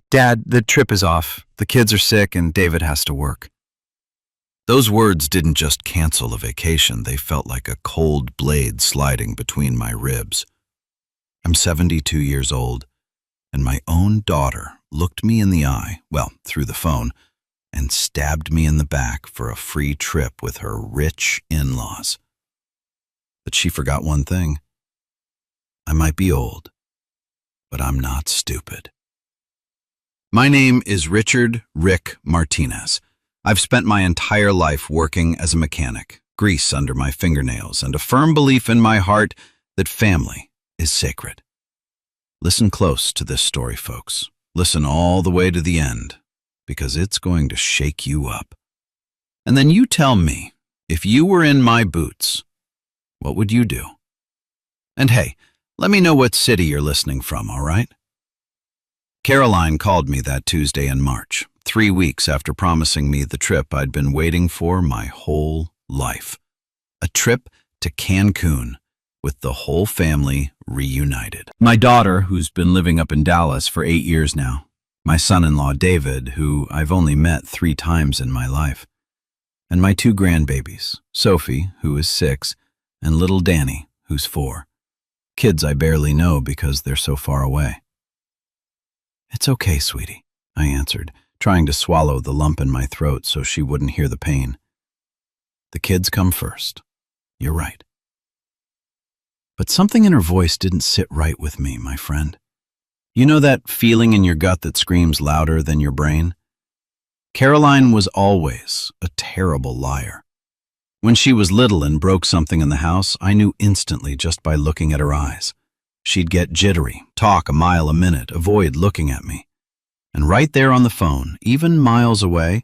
Dad, the trip is off. The kids are sick and David has to work. Those words didn't just cancel a vacation, they felt like a cold blade sliding between my ribs. I'm 72 years old, and my own daughter looked me in the eye, well, through the phone, and stabbed me in the back for a free trip with her rich in-laws. But she forgot one thing. I might be old, but I'm not stupid. My name is Richard Rick Martinez. I've spent my entire life working as a mechanic, grease under my fingernails, and a firm belief in my heart that family is sacred. Listen close to this story, folks. Listen all the way to the end, because it's going to shake you up. And then you tell me, if you were in my boots, what would you do? And hey, let me know what city you're listening from, all right? Caroline called me that Tuesday in March, 3 weeks after promising me the trip I'd been waiting for my whole life. A trip to Cancun with the whole family reunited. My daughter, who's been living up in Dallas for 8 years now. My son-in-law, David, who I've only met 3 times in my life. And my 2 grandbabies, Sophie, who is 6, and little Danny, who's 4. Kids I barely know because they're so far away. It's okay, sweetie, I answered, trying to swallow the lump in my throat so she wouldn't hear the pain. The kids come first. You're right. But something in her voice didn't sit right with me, my friend. You know that feeling in your gut that screams louder than your brain? Caroline was always a terrible liar. When she was little and broke something in the house, I knew instantly just by looking at her eyes. She'd get jittery, talk a mile a minute, avoid looking at me. And right there on the phone, even miles away,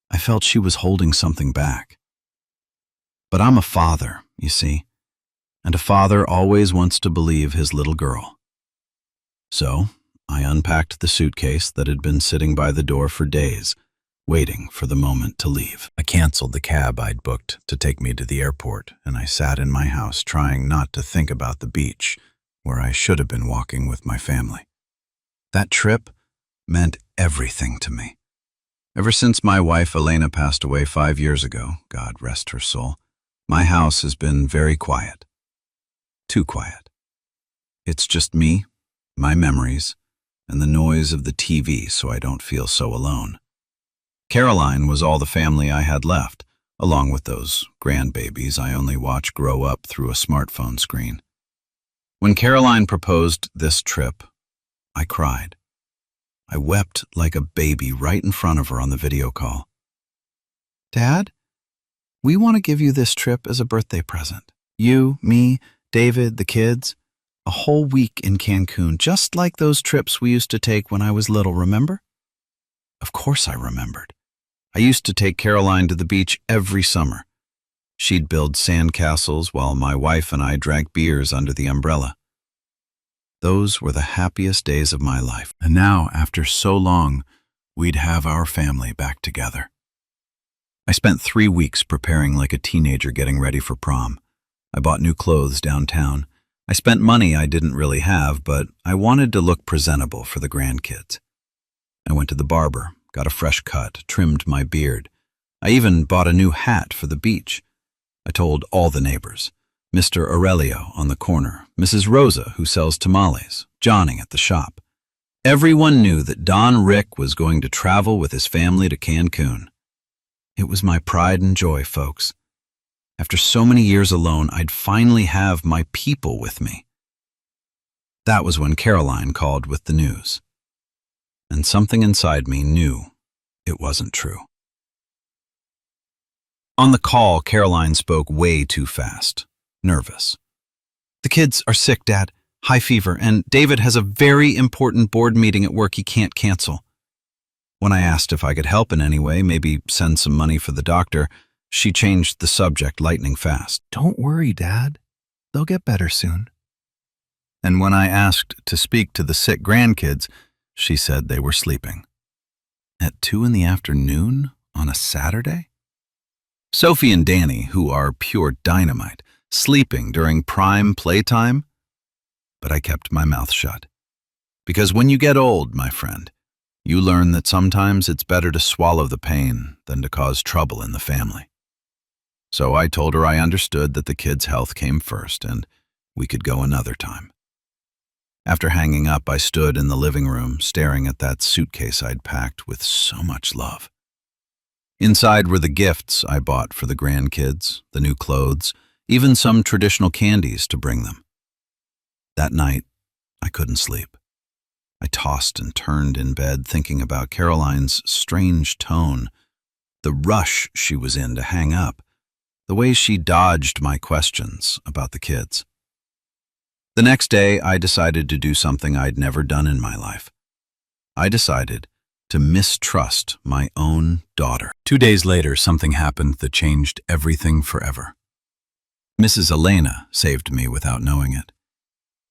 I felt she was holding something back. But I'm a father, you see, and a father always wants to believe his little girl. So I unpacked the suitcase that had been sitting by the door for days, waiting for the moment to leave. I canceled the cab I'd booked to take me to the airport, and I sat in my house trying not to think about the beach, where I should have been walking with my family. That trip meant everything to me. Ever since my wife Elena passed away 5 years ago, God rest her soul, my house has been very quiet. Too quiet. It's just me, my memories, and the noise of the TV so I don't feel so alone. Caroline was all the family I had left, along with those grandbabies I only watch grow up through a smartphone screen. When Caroline proposed this trip, I cried. I wept like a baby right in front of her on the video call. Dad, we want to give you this trip as a birthday present. You, me, David, the kids. A whole week in Cancun, just like those trips we used to take when I was little, remember? Of course I remembered. I used to take Caroline to the beach every summer. She'd build sandcastles while my wife and I drank beers under the umbrella. Those were the happiest days of my life. And now, after so long, we'd have our family back together. I spent 3 weeks preparing like a teenager getting ready for prom. I bought new clothes downtown. I spent money I didn't really have, but I wanted to look presentable for the grandkids. I went to the barber, got a fresh cut, trimmed my beard. I even bought a new hat for the beach. I told all the neighbors, Mr. Aurelio on the corner, Mrs. Rosa who sells tamales, Johnny at the shop. Everyone knew that Don Rick was going to travel with his family to Cancun. It was my pride and joy, folks. After so many years alone, I'd finally have my people with me. That was when Caroline called with the news. And something inside me knew it wasn't true. On the call, Caroline spoke way too fast, nervous. The kids are sick, Dad, high fever, and David has a very important board meeting at work he can't cancel. When I asked if I could help in any way, maybe send some money for the doctor, she changed the subject lightning fast. Don't worry, Dad. They'll get better soon. And when I asked to speak to the sick grandkids, she said they were sleeping. At 2 in the afternoon on a Saturday? Sophie and Danny, who are pure dynamite, sleeping during prime playtime? But I kept my mouth shut. Because when you get old, my friend, You learn that sometimes it's better to swallow the pain than to cause trouble in the family. So I told her I understood that the kids' health came first and we could go another time. After hanging up, I stood in the living room staring at that suitcase I'd packed with so much love. Inside were the gifts I bought for the grandkids, the new clothes, even some traditional candies to bring them. That night, I couldn't sleep. I tossed and turned in bed thinking about Caroline's strange tone, the rush she was in to hang up, the way she dodged my questions about the kids. The next day, I decided to do something I'd never done in my life. I decided to mistrust my own daughter. 2 days later, something happened that changed everything forever. Mrs. Elena saved me without knowing it.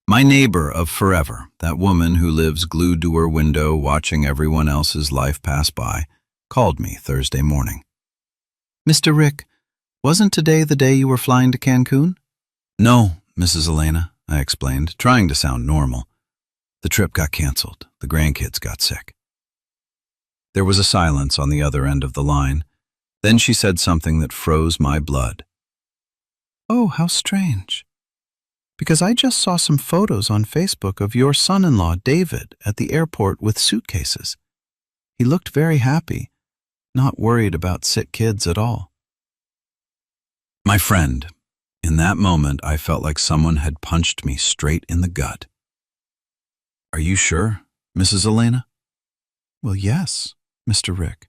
My neighbor of forever, that woman who lives glued to her window watching everyone else's life pass by, called me Thursday morning. "Mr. Rick, wasn't today the day you were flying to Cancun?" "No, Mrs. Elena," I explained, trying to sound normal. "The trip got canceled. The grandkids got sick." There was a silence on the other end of the line. Then she said something that froze my blood. "Oh, how strange. Because I just saw some photos on Facebook of your son-in-law, David, at the airport with suitcases. He looked very happy, not worried about sick kids at all." My friend, in that moment, I felt like someone had punched me straight in the gut. "Are you sure, Mrs. Elena?" "Well, yes, Mr. Rick.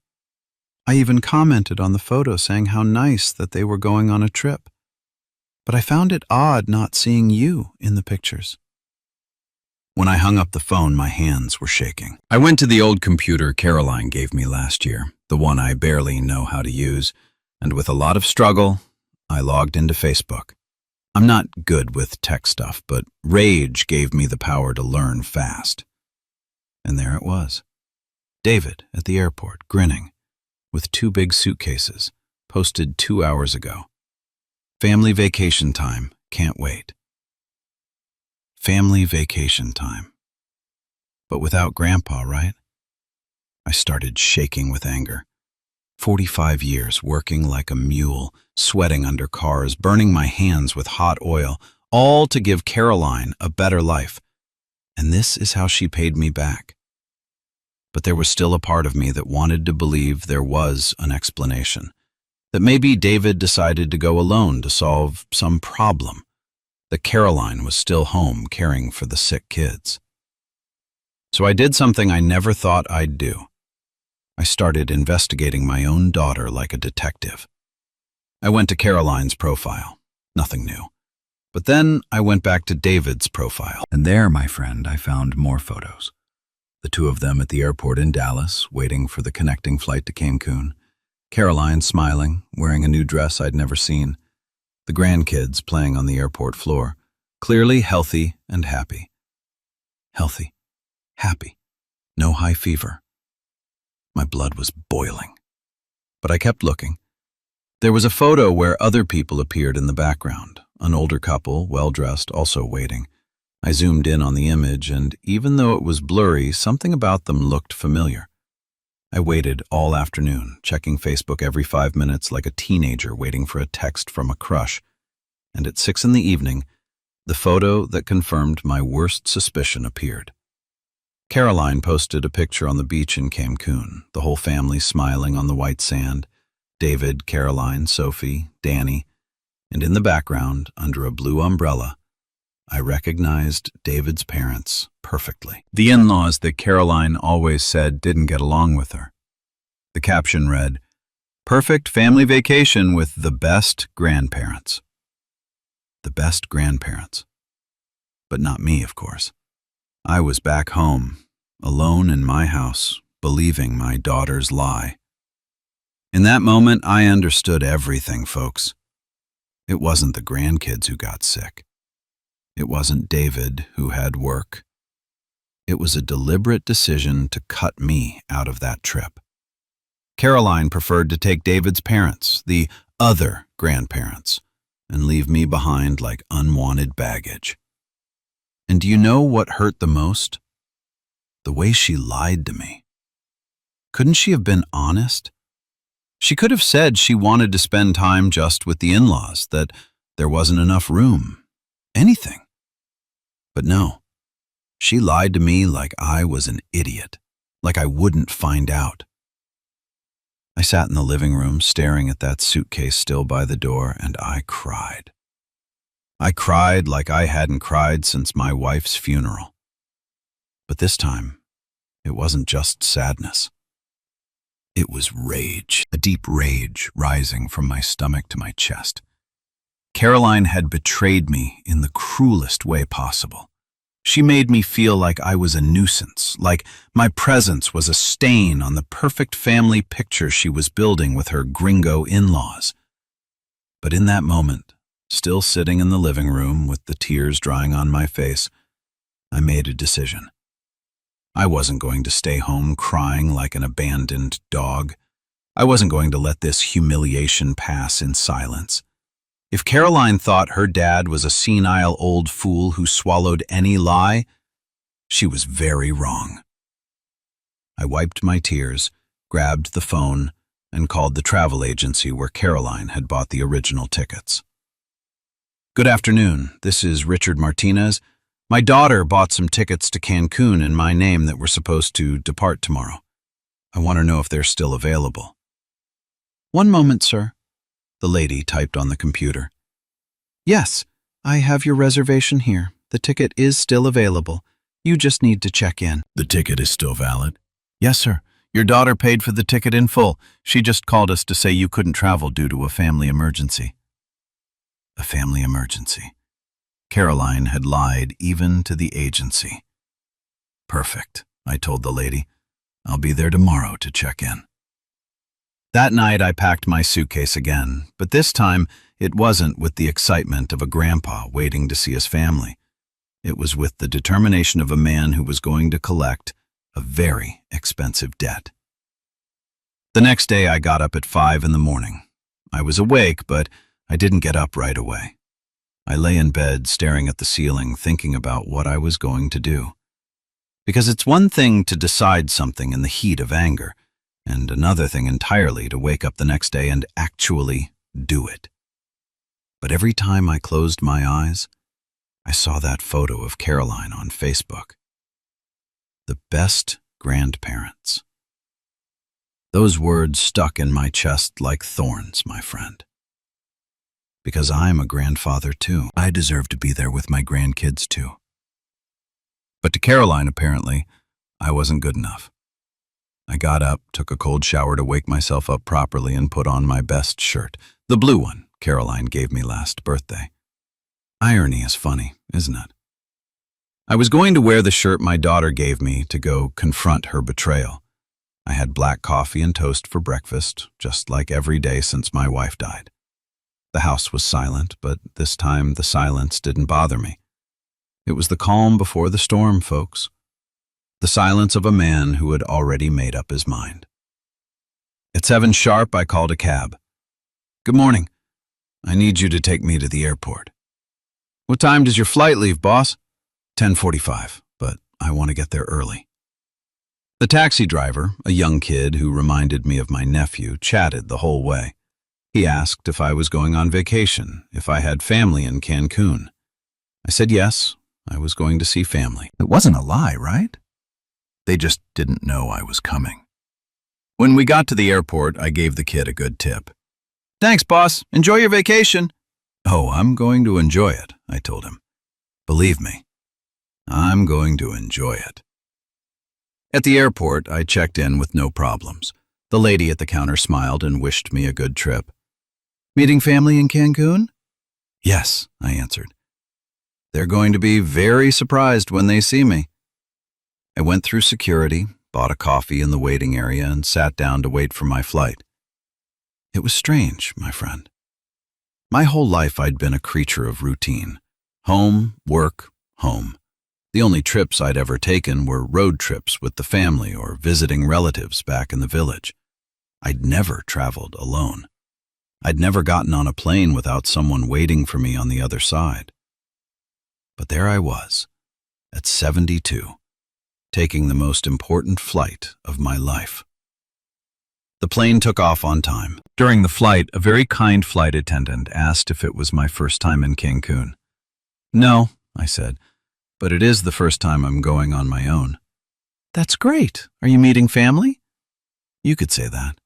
I even commented on the photo saying how nice that they were going on a trip. But I found it odd not seeing you in the pictures." When I hung up the phone, my hands were shaking. I went to the old computer Caroline gave me last year, the one I barely know how to use, and with a lot of struggle, I logged into Facebook. I'm not good with tech stuff, but rage gave me the power to learn fast. And there it was. David at the airport, grinning, with 2 big suitcases, posted 2 hours ago. "Family vacation time, can't wait." Family vacation time. But without Grandpa, right? I started shaking with anger. 45 years working like a mule, sweating under cars, burning my hands with hot oil, all to give Caroline a better life. And this is how she paid me back. But there was still a part of me that wanted to believe there was an explanation. That maybe David decided to go alone to solve some problem. That Caroline was still home caring for the sick kids. So I did something I never thought I'd do. I started investigating my own daughter like a detective. I went to Caroline's profile. Nothing new. But then I went back to David's profile. And there, my friend, I found more photos. The 2 of them at the airport in Dallas, waiting for the connecting flight to Cancun. Caroline smiling, wearing a new dress I'd never seen. The grandkids playing on the airport floor, clearly healthy and happy. Healthy, happy, no high fever. My blood was boiling. But I kept looking. There was a photo where other people appeared in the background, an older couple, well-dressed, also waiting. I zoomed in on the image, and even though it was blurry, something about them looked familiar. I waited all afternoon, checking Facebook every 5 minutes like a teenager waiting for a text from a crush. And at 6 in the evening, the photo that confirmed my worst suspicion appeared. Caroline posted a picture on the beach in Cancun, the whole family smiling on the white sand. David, Caroline, Sophie, Danny, and in the background, under a blue umbrella, I recognized David's parents perfectly. The in-laws that Caroline always said didn't get along with her. The caption read, "Perfect family vacation with the best grandparents." The best grandparents. But not me, of course. I was back home, alone in my house, believing my daughter's lie. In that moment, I understood everything, folks. It wasn't the grandkids who got sick. It wasn't David who had work. It was a deliberate decision to cut me out of that trip. Caroline preferred to take David's parents, the other grandparents, and leave me behind like unwanted baggage. And do you know what hurt the most? The way she lied to me. Couldn't she have been honest? She could have said she wanted to spend time just with the in-laws, that there wasn't enough room. Anything. But no, she lied to me like I was an idiot, like I wouldn't find out. I sat in the living room staring at that suitcase still by the door, and I cried. I cried like I hadn't cried since my wife's funeral. But this time, it wasn't just sadness. It was rage, a deep rage rising from my stomach to my chest. Caroline had betrayed me in the cruelest way possible. She made me feel like I was a nuisance, like my presence was a stain on the perfect family picture she was building with her gringo in-laws. But in that moment, still sitting in the living room with the tears drying on my face, I made a decision. I wasn't going to stay home crying like an abandoned dog. I wasn't going to let this humiliation pass in silence. If Caroline thought her dad was a senile old fool who swallowed any lie, she was very wrong. I wiped my tears, grabbed the phone, and called the travel agency where Caroline had bought the original tickets. "Good afternoon, this is Richard Martinez. My daughter bought some tickets to Cancun in my name that were supposed to depart tomorrow. I want to know if they're still available." "One moment, sir." The lady typed on the computer. "Yes, I have your reservation here. The ticket is still available. You just need to check in." The ticket is still valid? Yes, sir. Your daughter paid for the ticket in full. She just called us to say you couldn't travel due to a family emergency. A family emergency. Caroline had lied even to the agency. Perfect, I told the lady. I'll be there tomorrow to check in. That night I packed my suitcase again, but this time it wasn't with the excitement of a grandpa waiting to see his family. It was with the determination of a man who was going to collect a very expensive debt. The next day I got up at 5 in the morning. I was awake, but I didn't get up right away. I lay in bed staring at the ceiling, thinking about what I was going to do. Because it's one thing to decide something in the heat of anger, and another thing entirely to wake up the next day and actually do it. But every time I closed my eyes, I saw that photo of Caroline on Facebook. The best grandparents. Those words stuck in my chest like thorns, my friend. Because I'm a grandfather too. I deserve to be there with my grandkids too. But to Caroline, apparently, I wasn't good enough. I got up, took a cold shower to wake myself up properly, and put on my best shirt, the blue one Caroline gave me last birthday. Irony is funny, isn't it? I was going to wear the shirt my daughter gave me to go confront her betrayal. I had black coffee and toast for breakfast, just like every day since my wife died. The house was silent, but this time the silence didn't bother me. It was the calm before the storm, folks. The silence of a man who had already made up his mind. At 7 sharp, I called a cab. "Good morning. I need you to take me to the airport." "What time does your flight leave, boss?" 10:45, but I want to get there early. The taxi driver, a young kid who reminded me of my nephew, chatted the whole way. He asked if I was going on vacation, if I had family in Cancun. I said yes, I was going to see family. It wasn't a lie, right? They just didn't know I was coming. When we got to the airport, I gave the kid a good tip. "Thanks, boss. Enjoy your vacation." "Oh, I'm going to enjoy it," I told him. "Believe me, I'm going to enjoy it." At the airport, I checked in with no problems. The lady at the counter smiled and wished me a good trip. "Meeting family in Cancun?" "Yes," I answered. "They're going to be very surprised when they see me." I went through security, bought a coffee in the waiting area, and sat down to wait for my flight. It was strange, my friend. My whole life I'd been a creature of routine. Home, work, home. The only trips I'd ever taken were road trips with the family or visiting relatives back in the village. I'd never traveled alone. I'd never gotten on a plane without someone waiting for me on the other side. But there I was, at 72, taking the most important flight of my life. The plane took off on time. During the flight, a very kind flight attendant asked if it was my first time in Cancun. No, I said, but it is the first time I'm going on my own. That's great. Are you meeting family? You could say that.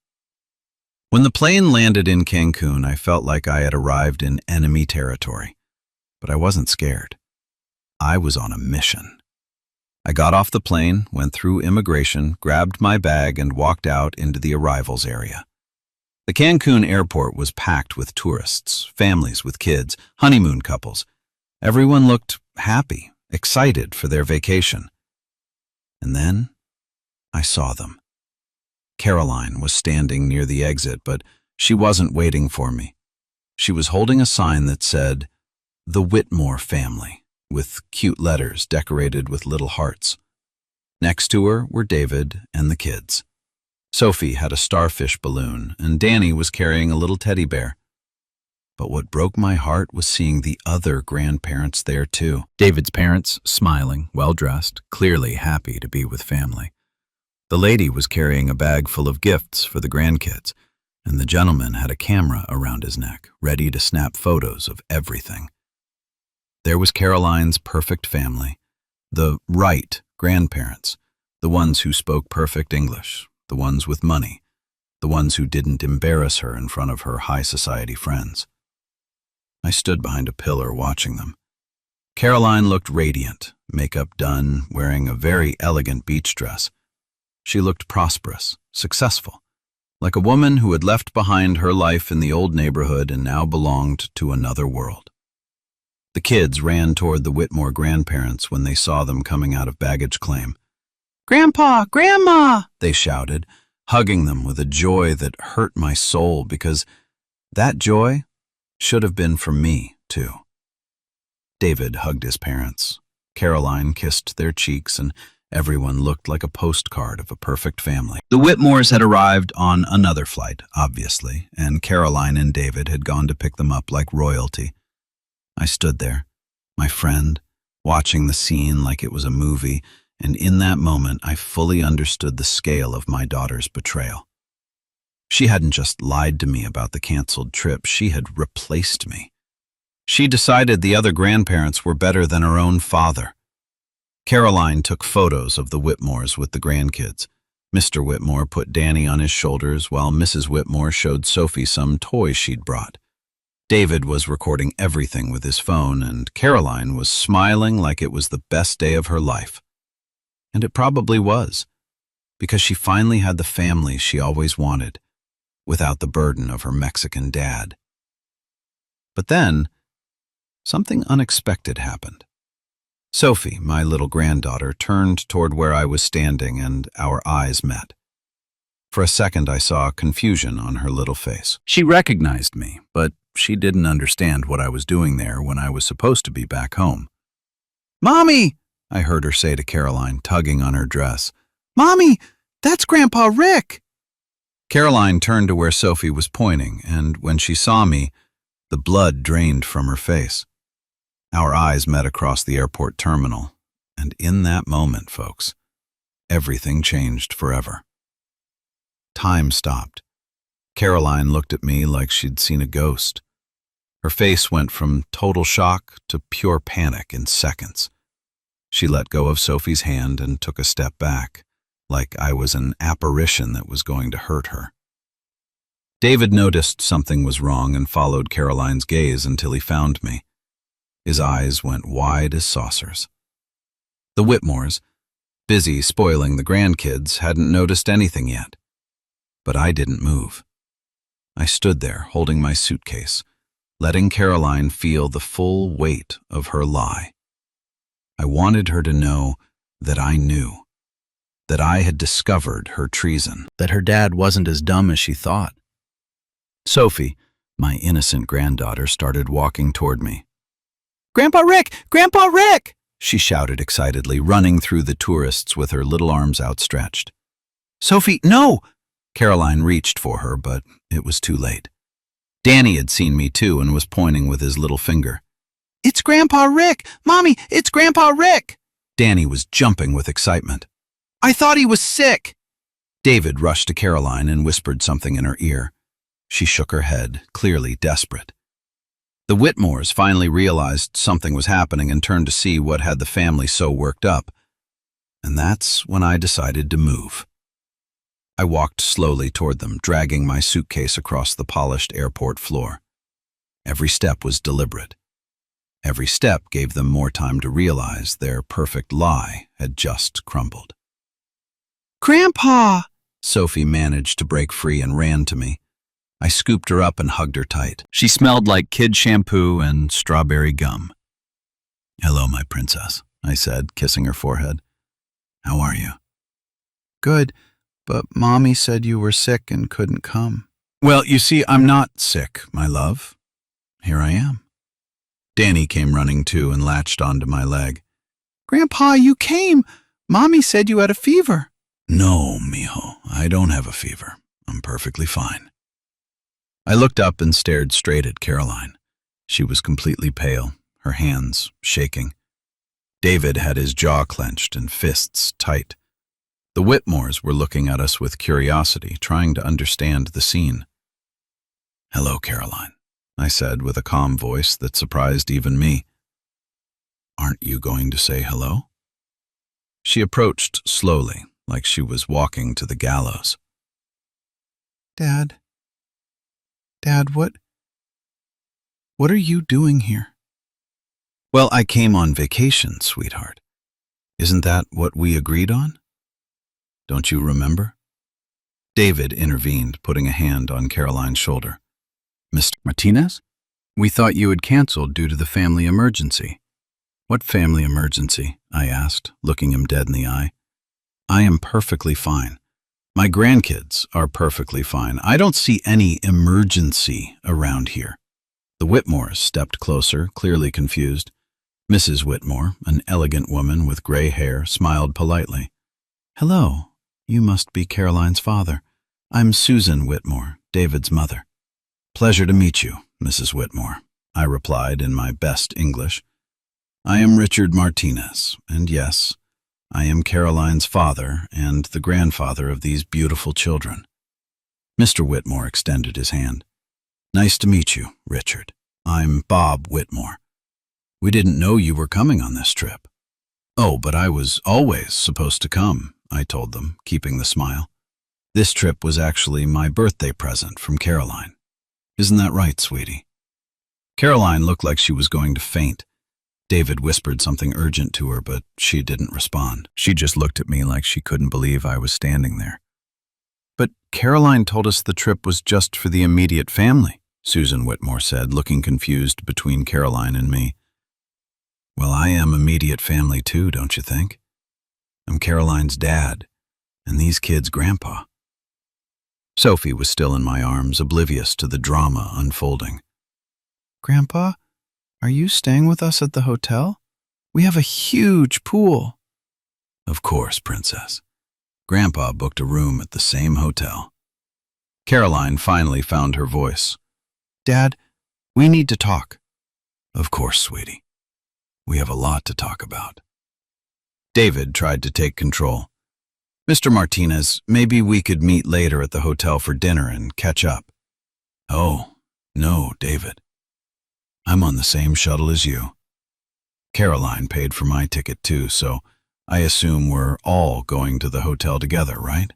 When the plane landed in Cancun, I felt like I had arrived in enemy territory. But I wasn't scared. I was on a mission. I got off the plane, went through immigration, grabbed my bag, and walked out into the arrivals area. The Cancun airport was packed with tourists, families with kids, honeymoon couples. Everyone looked happy, excited for their vacation. And then I saw them. Caroline was standing near the exit, but she wasn't waiting for me. She was holding a sign that said, "The Whitmore Family," with cute letters decorated with little hearts. Next to her were David and the kids. Sophie had a starfish balloon, and Danny was carrying a little teddy bear. But what broke my heart was seeing the other grandparents there too. David's parents, smiling, well-dressed, clearly happy to be with family. The lady was carrying a bag full of gifts for the grandkids, and the gentleman had a camera around his neck, ready to snap photos of everything. There was Caroline's perfect family, the right grandparents, the ones who spoke perfect English, the ones with money, the ones who didn't embarrass her in front of her high society friends. I stood behind a pillar watching them. Caroline looked radiant, makeup done, wearing a very elegant beach dress. She looked prosperous, successful, like a woman who had left behind her life in the old neighborhood and now belonged to another world. The kids ran toward the Whitmore grandparents when they saw them coming out of baggage claim. "Grandpa! Grandma!" they shouted, hugging them with a joy that hurt my soul because that joy should have been for me, too. David hugged his parents. Caroline kissed their cheeks, and everyone looked like a postcard of a perfect family. The Whitmores had arrived on another flight, obviously, and Caroline and David had gone to pick them up like royalty. I stood there, my friend, watching the scene like it was a movie, and in that moment I fully understood the scale of my daughter's betrayal. She hadn't just lied to me about the canceled trip, she had replaced me. She decided the other grandparents were better than her own father. Caroline took photos of the Whitmores with the grandkids. Mr. Whitmore put Danny on his shoulders while Mrs. Whitmore showed Sophie some toys she'd brought. David was recording everything with his phone, and Caroline was smiling like it was the best day of her life. And it probably was, because she finally had the family she always wanted, without the burden of her Mexican dad. But then, something unexpected happened. Sophie, my little granddaughter, turned toward where I was standing, and our eyes met. For a second, I saw confusion on her little face. She recognized me, but she didn't understand what I was doing there when I was supposed to be back home. "Mommy!" I heard her say to Caroline, tugging on her dress. "Mommy, that's Grandpa Rick!" Caroline turned to where Sophie was pointing, and when she saw me, the blood drained from her face. Our eyes met across the airport terminal, and in that moment, folks, everything changed forever. Time stopped. Caroline looked at me like she'd seen a ghost. Her face went from total shock to pure panic in seconds. She let go of Sophie's hand and took a step back, like I was an apparition that was going to hurt her. David noticed something was wrong and followed Caroline's gaze until he found me. His eyes went wide as saucers. The Whitmores, busy spoiling the grandkids, hadn't noticed anything yet. But I didn't move. I stood there holding my suitcase, letting Caroline feel the full weight of her lie. I wanted her to know that I knew, that I had discovered her treason, that her dad wasn't as dumb as she thought. Sophie, my innocent granddaughter, started walking toward me. "Grandpa Rick! Grandpa Rick!" she shouted excitedly, running through the tourists with her little arms outstretched. "Sophie, no!" Caroline reached for her, but it was too late. Danny had seen me too and was pointing with his little finger. "It's Grandpa Rick! Mommy, it's Grandpa Rick!" Danny was jumping with excitement. "I thought he was sick." David rushed to Caroline and whispered something in her ear. She shook her head, clearly desperate. The Whitmores finally realized something was happening and turned to see what had the family so worked up. And that's when I decided to move. I walked slowly toward them, dragging my suitcase across the polished airport floor. Every step was deliberate. Every step gave them more time to realize their perfect lie had just crumbled. "Grandpa!" Sophie managed to break free and ran to me. I scooped her up and hugged her tight. She smelled like kid shampoo and strawberry gum. "Hello, my princess," I said, kissing her forehead. "How are you?" "Good, but Mommy said you were sick and couldn't come." "Well, you see, I'm not sick, my love. Here I am." Danny came running too and latched onto my leg. "Grandpa, you came! Mommy said you had a fever." "No, mijo, I don't have a fever. I'm perfectly fine." I looked up and stared straight at Caroline. She was completely pale, her hands shaking. David had his jaw clenched and fists tight. The Whitmores were looking at us with curiosity, trying to understand the scene. "Hello, Caroline," I said with a calm voice that surprised even me. "Aren't you going to say hello?" She approached slowly, like she was walking to the gallows. Dad, what are you doing here?" "Well, I came on vacation, sweetheart. Isn't that what we agreed on? Don't you remember?" David intervened, putting a hand on Caroline's shoulder. "Mr. Martinez, we thought you had canceled due to the family emergency." "What family emergency?" I asked, looking him dead in the eye. "I am perfectly fine. My grandkids are perfectly fine. I don't see any emergency around here." The Whitmores stepped closer, clearly confused. Mrs. Whitmore, an elegant woman with gray hair, smiled politely. "Hello, you must be Caroline's father. I'm Susan Whitmore, David's mother." "Pleasure to meet you, Mrs. Whitmore," I replied in my best English. "I am Richard Martinez, and yes, I am Caroline's father and the grandfather of these beautiful children." Mr. Whitmore extended his hand. "Nice to meet you, Richard. I'm Bob Whitmore. We didn't know you were coming on this trip." "Oh, but I was always supposed to come," I told them, keeping the smile. "This trip was actually my birthday present from Caroline. Isn't that right, sweetie?" Caroline looked like she was going to faint. David whispered something urgent to her, but she didn't respond. She just looked at me like she couldn't believe I was standing there. "But Caroline told us the trip was just for the immediate family," Susan Whitmore said, looking confused between Caroline and me. "Well, I am immediate family too, don't you think? I'm Caroline's dad, and these kids' grandpa." Sophie was still in my arms, oblivious to the drama unfolding. "Grandpa, are you staying with us at the hotel? We have a huge pool." "Of course, princess. Grandpa booked a room at the same hotel." Caroline finally found her voice. "Dad, we need to talk." "Of course, sweetie. We have a lot to talk about." David tried to take control. "Mr. Martinez, maybe we could meet later at the hotel for dinner and catch up." "Oh, no, David. I'm on the same shuttle as you. Caroline paid for my ticket too, so I assume we're all going to the hotel together, right?"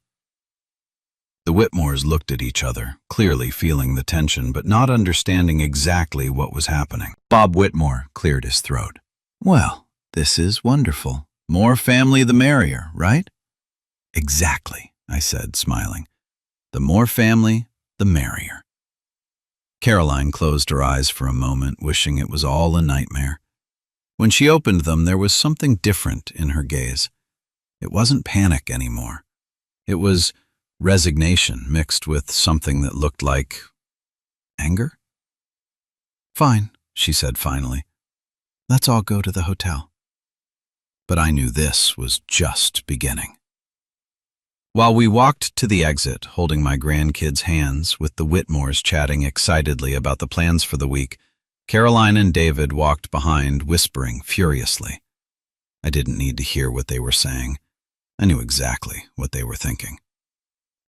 The Whitmores looked at each other, clearly feeling the tension but not understanding exactly what was happening. Bob Whitmore cleared his throat. "Well, this is wonderful. More family the merrier, right?" "Exactly," I said, smiling. "The more family, the merrier." Caroline closed her eyes for a moment, wishing it was all a nightmare. When she opened them, there was something different in her gaze. It wasn't panic anymore. It was resignation mixed with something that looked like anger. "Fine," she said finally. "Let's all go to the hotel." But I knew this was just beginning. While we walked to the exit, holding my grandkids' hands, with the Whitmores chatting excitedly about the plans for the week, Caroline and David walked behind, whispering furiously. I didn't need to hear what they were saying. I knew exactly what they were thinking.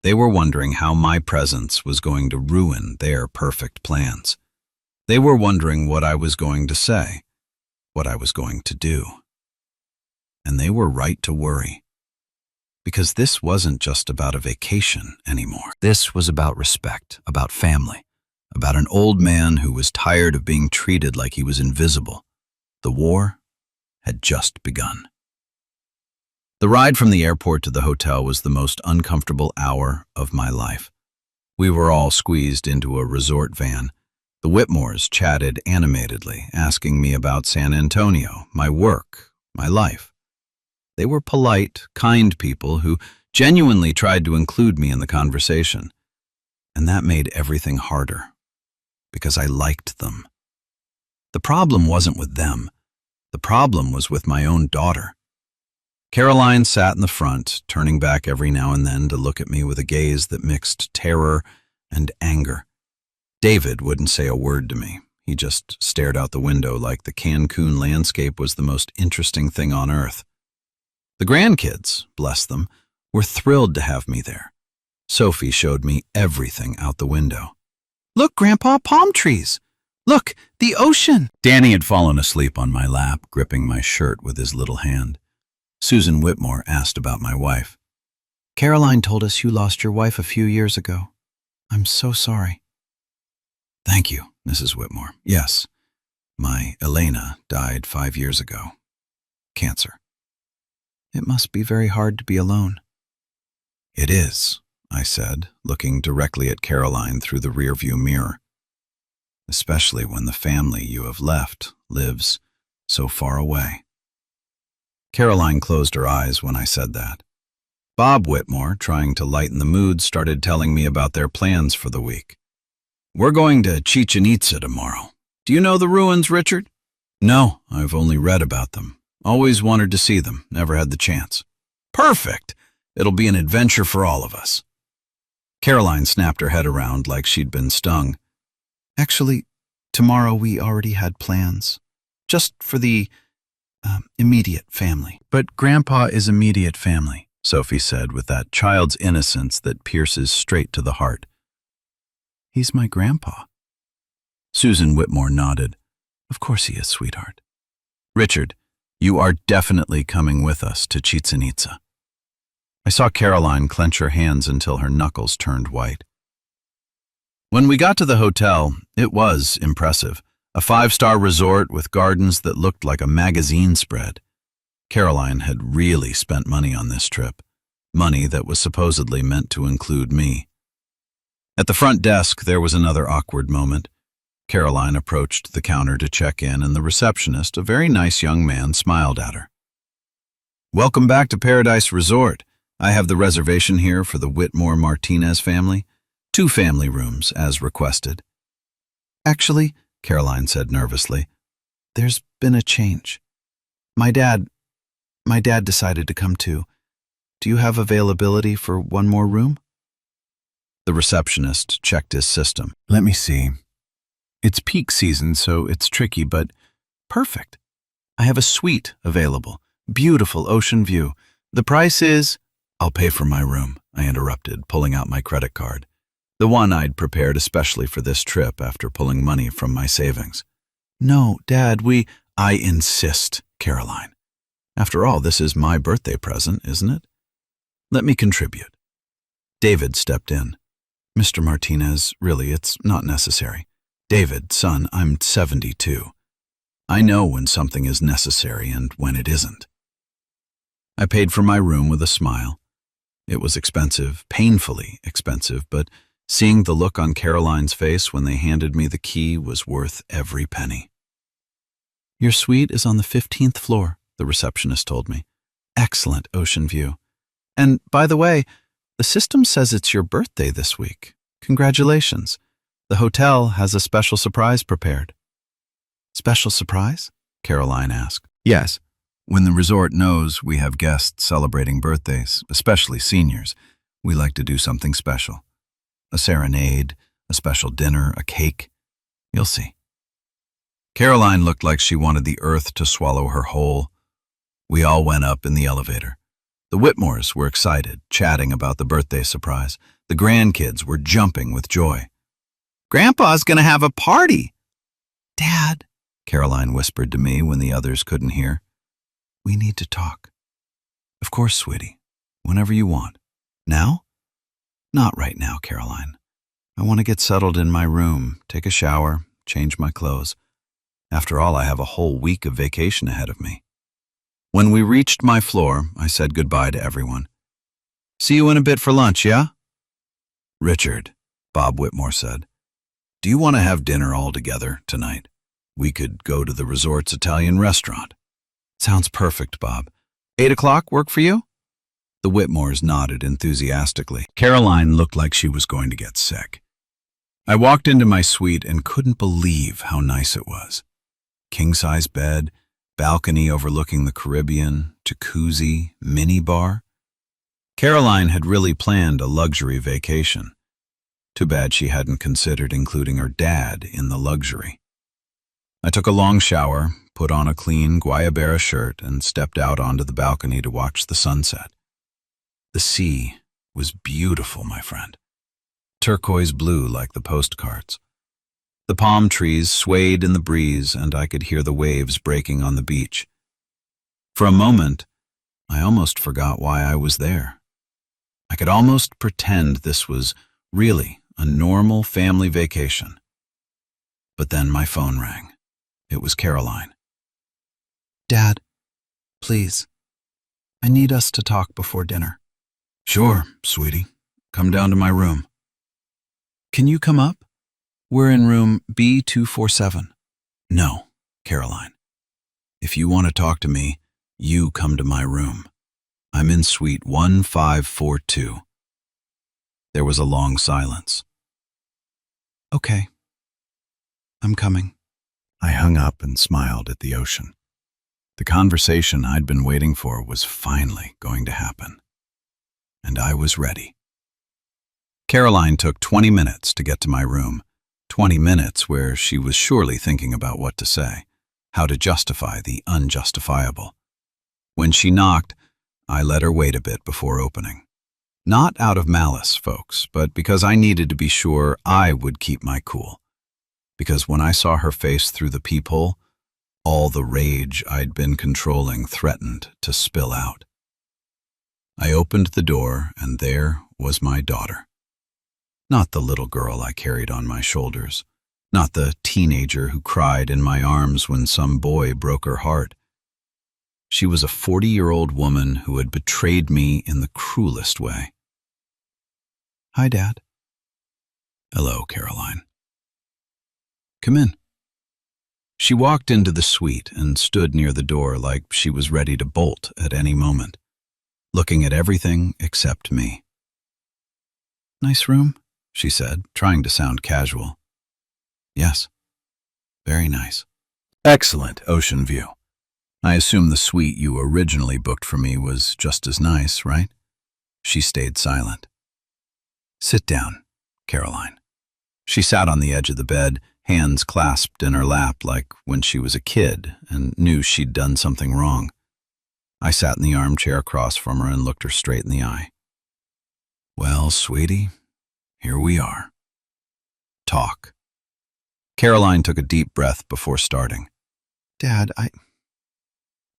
They were wondering how my presence was going to ruin their perfect plans. They were wondering what I was going to say, what I was going to do. And they were right to worry. Because this wasn't just about a vacation anymore. This was about respect, about family, about an old man who was tired of being treated like he was invisible. The war had just begun. The ride from the airport to the hotel was the most uncomfortable hour of my life. We were all squeezed into a resort van. The Whitmores chatted animatedly, asking me about San Antonio, my work, my life. They were polite, kind people who genuinely tried to include me in the conversation. And that made everything harder, because I liked them. The problem wasn't with them. The problem was with my own daughter. Caroline sat in the front, turning back every now and then to look at me with a gaze that mixed terror and anger. David wouldn't say a word to me. He just stared out the window like the Cancun landscape was the most interesting thing on earth. The grandkids, bless them, were thrilled to have me there. Sophie showed me everything out the window. "Look, Grandpa, palm trees! Look, the ocean!" Danny had fallen asleep on my lap, gripping my shirt with his little hand. Susan Whitmore asked about my wife. "Caroline told us you lost your wife a few years ago. I'm so sorry." "Thank you, Mrs. Whitmore. Yes, my Elena died 5 years ago. Cancer." "It must be very hard to be alone." "It is," I said, looking directly at Caroline through the rearview mirror. "Especially when the family you have left lives so far away." Caroline closed her eyes when I said that. Bob Whitmore, trying to lighten the mood, started telling me about their plans for the week. "We're going to Chichen Itza tomorrow. Do you know the ruins, Richard?" "No, I've only read about them. Always wanted to see them, never had the chance." "Perfect! It'll be an adventure for all of us." Caroline snapped her head around like she'd been stung. "Actually, tomorrow we already had plans. Just for the immediate family." "But Grandpa is immediate family," Sophie said with that child's innocence that pierces straight to the heart. "He's my grandpa." Susan Whitmore nodded. "Of course he is, sweetheart." "Richard, you are definitely coming with us to Chichen Itza." I saw Caroline clench her hands until her knuckles turned white. When we got to the hotel, it was impressive. A 5-star resort with gardens that looked like a magazine spread. Caroline had really spent money on this trip, money that was supposedly meant to include me. At the front desk, there was another awkward moment. Caroline approached the counter to check in, and the receptionist, a very nice young man, smiled at her. "Welcome back to Paradise Resort. I have the reservation here for the Whitmore Martinez family. 2 family rooms, as requested." "Actually," Caroline said nervously, "there's been a change. My dad decided to come too. Do you have availability for 1 more room?" The receptionist checked his system. "Let me see. It's peak season, so it's tricky, but perfect. I have a suite available. Beautiful ocean view. The price is—" "I'll pay for my room," I interrupted, pulling out my credit card. The one I'd prepared especially for this trip after pulling money from my savings. "No, Dad, I insist, Caroline. After all, this is my birthday present, isn't it? Let me contribute." David stepped in. "Mr. Martinez, really, it's not necessary." "David, son, I'm 72. I know when something is necessary and when it isn't." I paid for my room with a smile. It was expensive, painfully expensive, but seeing the look on Caroline's face when they handed me the key was worth every penny. "Your suite is on the 15th floor, the receptionist told me. "Excellent ocean view. And, by the way, the system says it's your birthday this week. Congratulations. The hotel has a special surprise prepared." "Special surprise?" Caroline asked. "Yes. When the resort knows we have guests celebrating birthdays, especially seniors, we like to do something special. A serenade, a special dinner, a cake. You'll see." Caroline looked like she wanted the earth to swallow her whole. We all went up in the elevator. The Whitmores were excited, chatting about the birthday surprise. The grandkids were jumping with joy. "Grandpa's gonna have a party!" "Dad," Caroline whispered to me when the others couldn't hear, "we need to talk." "Of course, sweetie. Whenever you want. Now?" "Not right now, Caroline. I want to get settled in my room, take a shower, change my clothes. After all, I have a whole week of vacation ahead of me." When we reached my floor, I said goodbye to everyone. "See you in a bit for lunch, yeah?" "Richard," Bob Whitmore said, "do you want to have dinner all together tonight? We could go to the resort's Italian restaurant." "Sounds perfect, Bob. 8 o'clock work for you?" The Whitmores nodded enthusiastically. Caroline looked like she was going to get sick. I walked into my suite and couldn't believe how nice it was. King-size bed, balcony overlooking the Caribbean, jacuzzi, mini-bar. Caroline had really planned a luxury vacation. Too bad she hadn't considered including her dad in the luxury. I took a long shower, put on a clean Guayabera shirt, and stepped out onto the balcony to watch the sunset. The sea was beautiful, my friend. Turquoise blue like the postcards. The palm trees swayed in the breeze, and I could hear the waves breaking on the beach. For a moment, I almost forgot why I was there. I could almost pretend this was really a normal family vacation. But then my phone rang. It was Caroline. "Dad, please, I need us to talk before dinner." "Sure, sweetie. Come down to my room." "Can you come up? We're in room B247. "No, Caroline. If you want to talk to me, you come to my room. I'm in suite 1542. There was a long silence. "Okay. I'm coming." I hung up and smiled at the ocean. The conversation I'd been waiting for was finally going to happen. And I was ready. Caroline took 20 minutes to get to my room, 20 minutes where she was surely thinking about what to say, how to justify the unjustifiable. When she knocked, I let her wait a bit before opening. Not out of malice, folks, but because I needed to be sure I would keep my cool. Because when I saw her face through the peephole, all the rage I'd been controlling threatened to spill out. I opened the door, and there was my daughter. Not the little girl I carried on my shoulders, not the teenager who cried in my arms when some boy broke her heart. She was a 40-year-old woman who had betrayed me in the cruelest way. "Hi, Dad." "Hello, Caroline." "Come in." She walked into the suite and stood near the door like she was ready to bolt at any moment, looking at everything except me. "Nice room," she said, trying to sound casual. "Yes, very nice. Excellent ocean view. I assume the suite you originally booked for me was just as nice, right?" She stayed silent. "Sit down, Caroline." She sat on the edge of the bed, hands clasped in her lap like when she was a kid and knew she'd done something wrong. I sat in the armchair across from her and looked her straight in the eye. "Well, sweetie, here we are. Talk." Caroline took a deep breath before starting. "Dad, I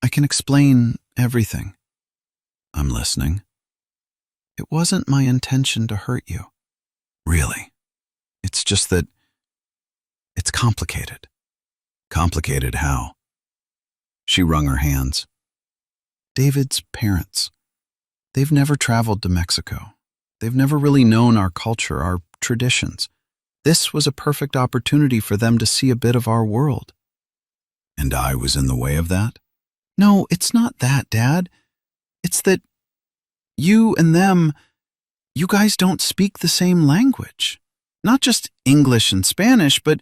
can explain everything." "I'm listening." "It wasn't my intention to hurt you." "Really? It's just that it's complicated." "Complicated how?" She wrung her hands. "David's parents. They've never traveled to Mexico. They've never really known our culture, our traditions. This was a perfect opportunity for them to see a bit of our world." "And I was in the way of that?" "No, it's not that, Dad. It's that you and them, you guys don't speak the same language. Not just English and Spanish, but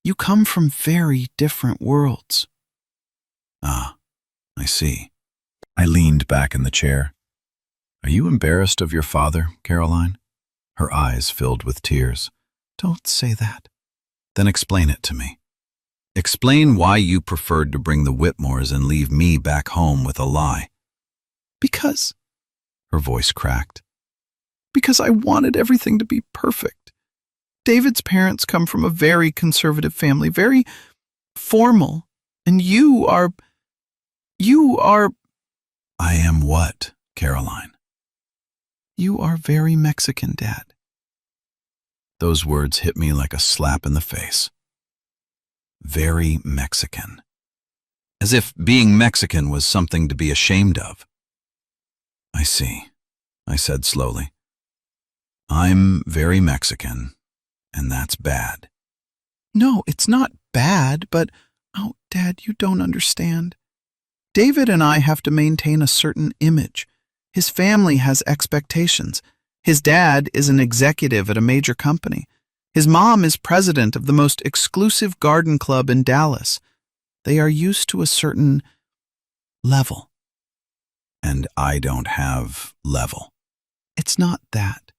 you come from very different worlds." "Ah, I see." I leaned back in the chair. "Are you embarrassed of your father, Caroline?" Her eyes filled with tears. "Don't say that." "Then explain it to me. Explain why you preferred to bring the Whitmores and leave me back home with a lie." "Because Her voice cracked. Because I wanted everything to be perfect. David's parents come from a very conservative family, very formal, and you are... I am what, Caroline? You are very Mexican, Dad. Those words hit me like a slap in the face. Very Mexican. As if being Mexican was something to be ashamed of. I see, I said slowly. I'm very Mexican, and that's bad. No, it's not bad, but... Oh, Dad, you don't understand. David and I have to maintain a certain image. His family has expectations. His dad is an executive at a major company. His mom is president of the most exclusive garden club in Dallas. They are used to a certain level. And I don't have level. It's not that.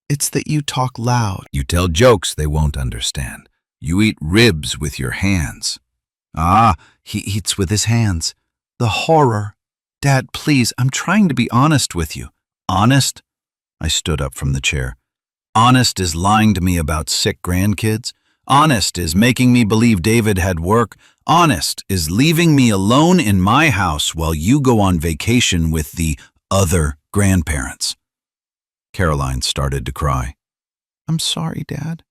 It's that you talk loud. You tell jokes they won't understand. You eat ribs with your hands. Ah, he eats with his hands. The horror. Dad, please, I'm trying to be honest with you. Honest? I stood up from the chair. Honest is lying to me about sick grandkids. Honest is making me believe David had work. Honest is leaving me alone in my house while you go on vacation with the other grandparents. Caroline started to cry. I'm sorry, Dad.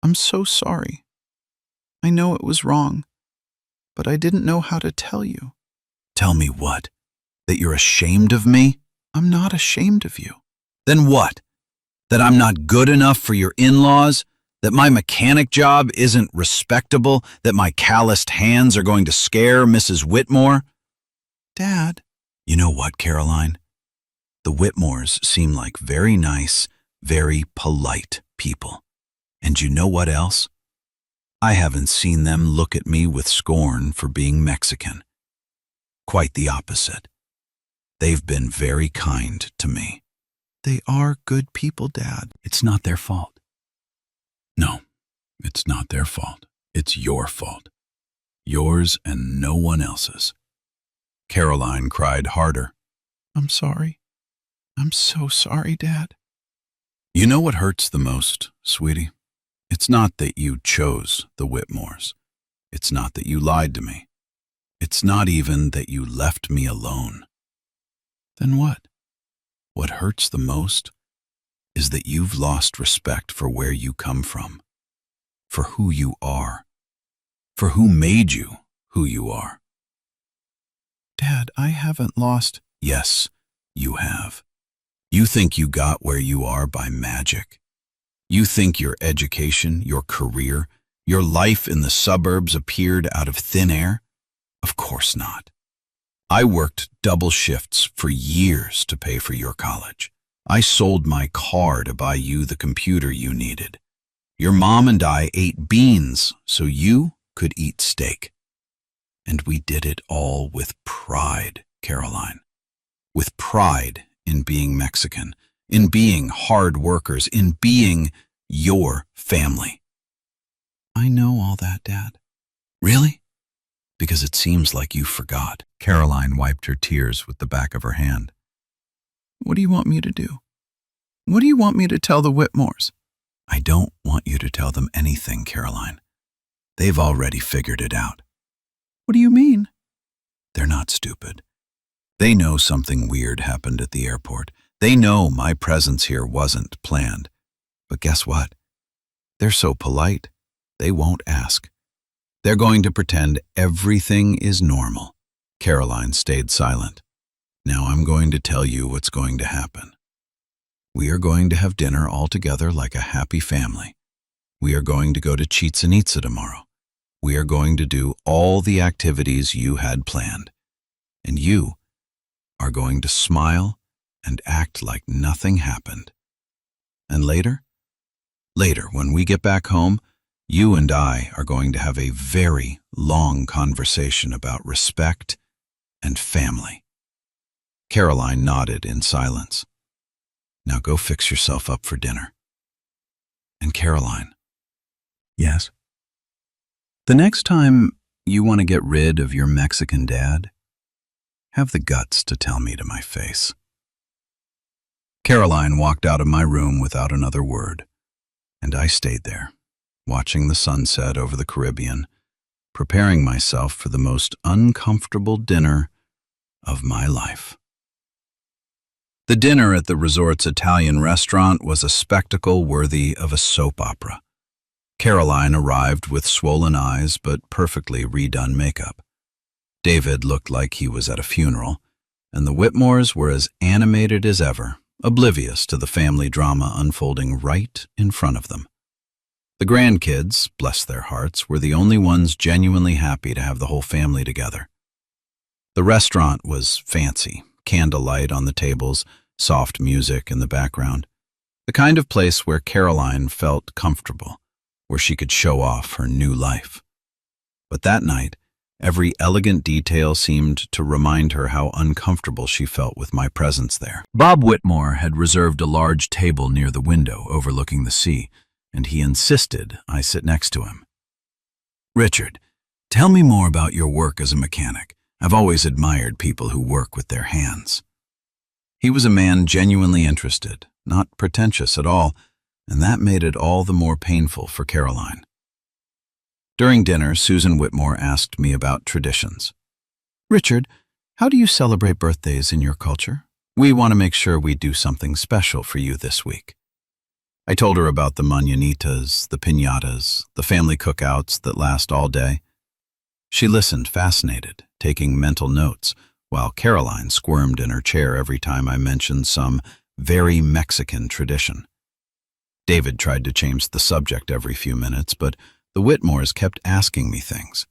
I'm so sorry. I know it was wrong, but I didn't know how to tell you. Tell me what? That you're ashamed of me? I'm not ashamed of you. Then what? That I'm not good enough for your in-laws? That my mechanic job isn't respectable? That my calloused hands are going to scare Mrs. Whitmore? Dad. You know what, Caroline? The Whitmores seem like very nice, very polite people. And you know what else? I haven't seen them look at me with scorn for being Mexican. Quite the opposite. They've been very kind to me. They are good people, Dad. It's not their fault. No, it's not their fault. It's your fault. Yours and no one else's. Caroline cried harder. I'm sorry. I'm so sorry, Dad. You know what hurts the most, sweetie? It's not that you chose the Whitmores. It's not that you lied to me. It's not even that you left me alone. Then what? What hurts the most is that you've lost respect for where you come from, for who you are, for who made you who you are. Dad, I haven't lost... Yes, you have. You think you got where you are by magic. You think your education, your career, your life in the suburbs appeared out of thin air? Of course not. I worked double shifts for years to pay for your college. I sold my car to buy you the computer you needed. Your mom and I ate beans so you could eat steak. And we did it all with pride, Caroline. With pride in being Mexican, in being hard workers, in being your family. I know all that, Dad. Really? Because it seems like you forgot. Caroline wiped her tears with the back of her hand. What do you want me to do? What do you want me to tell the Whitmores? I don't want you to tell them anything, Caroline. They've already figured it out. What do you mean? They're not stupid. They know something weird happened at the airport. They know my presence here wasn't planned. But guess what? They're so polite, they won't ask. They're going to pretend everything is normal. Caroline stayed silent. Now I'm going to tell you what's going to happen. We are going to have dinner all together like a happy family. We are going to go to Chichen Itza tomorrow. We are going to do all the activities you had planned. And you are going to smile and act like nothing happened. And later, when we get back home, you and I are going to have a very long conversation about respect and family. Caroline nodded in silence. Now go fix yourself up for dinner. And Caroline. Yes? The next time you want to get rid of your Mexican dad, have the guts to tell me to my face. Caroline walked out of my room without another word, and I stayed there, watching the sunset over the Caribbean, preparing myself for the most uncomfortable dinner of my life. The dinner at the resort's Italian restaurant was a spectacle worthy of a soap opera. Caroline arrived with swollen eyes but perfectly redone makeup. David looked like he was at a funeral, and the Whitmores were as animated as ever, oblivious to the family drama unfolding right in front of them. The grandkids, bless their hearts, were the only ones genuinely happy to have the whole family together. The restaurant was fancy, candlelight on the tables, soft music in the background, the kind of place where Caroline felt comfortable, where she could show off her new life. But that night, every elegant detail seemed to remind her how uncomfortable she felt with my presence there. Bob Whitmore had reserved a large table near the window overlooking the sea, and he insisted I sit next to him. "Richard, tell me more about your work as a mechanic. I've always admired people who work with their hands." He was a man genuinely interested, not pretentious at all, and that made it all the more painful for Caroline. During dinner, Susan Whitmore asked me about traditions. "Richard, how do you celebrate birthdays in your culture? We want to make sure we do something special for you this week." I told her about the mañanitas, the piñatas, the family cookouts that last all day. She listened fascinated, taking mental notes, while Caroline squirmed in her chair every time I mentioned some very Mexican tradition. David tried to change the subject every few minutes, but the Whitmores kept asking me things.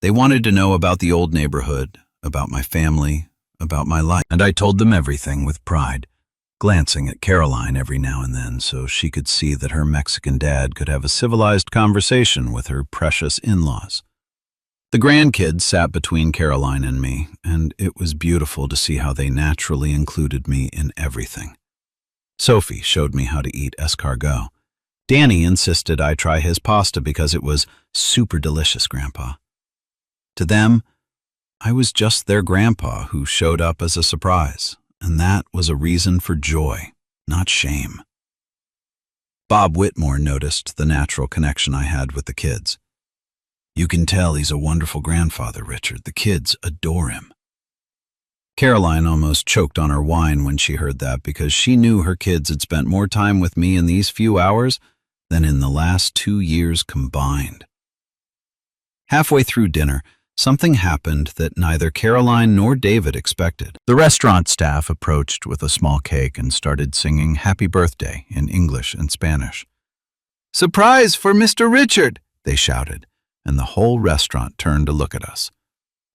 They wanted to know about the old neighborhood, about my family, about my life, and I told them everything with pride, glancing at Caroline every now and then so she could see that her Mexican dad could have a civilized conversation with her precious in-laws. The grandkids sat between Caroline and me, and it was beautiful to see how they naturally included me in everything. Sophie showed me how to eat escargot. Danny insisted I try his pasta because it was super delicious, Grandpa. To them, I was just their grandpa who showed up as a surprise, and that was a reason for joy, not shame. Bob Whitmore noticed the natural connection I had with the kids. "You can tell he's a wonderful grandfather, Richard. The kids adore him." Caroline almost choked on her wine when she heard that because she knew her kids had spent more time with me in these few hours than in the last 2 years combined. Halfway through dinner, something happened that neither Caroline nor David expected. The restaurant staff approached with a small cake and started singing Happy Birthday in English and Spanish. "Surprise for Mr. Richard!" they shouted, and the whole restaurant turned to look at us.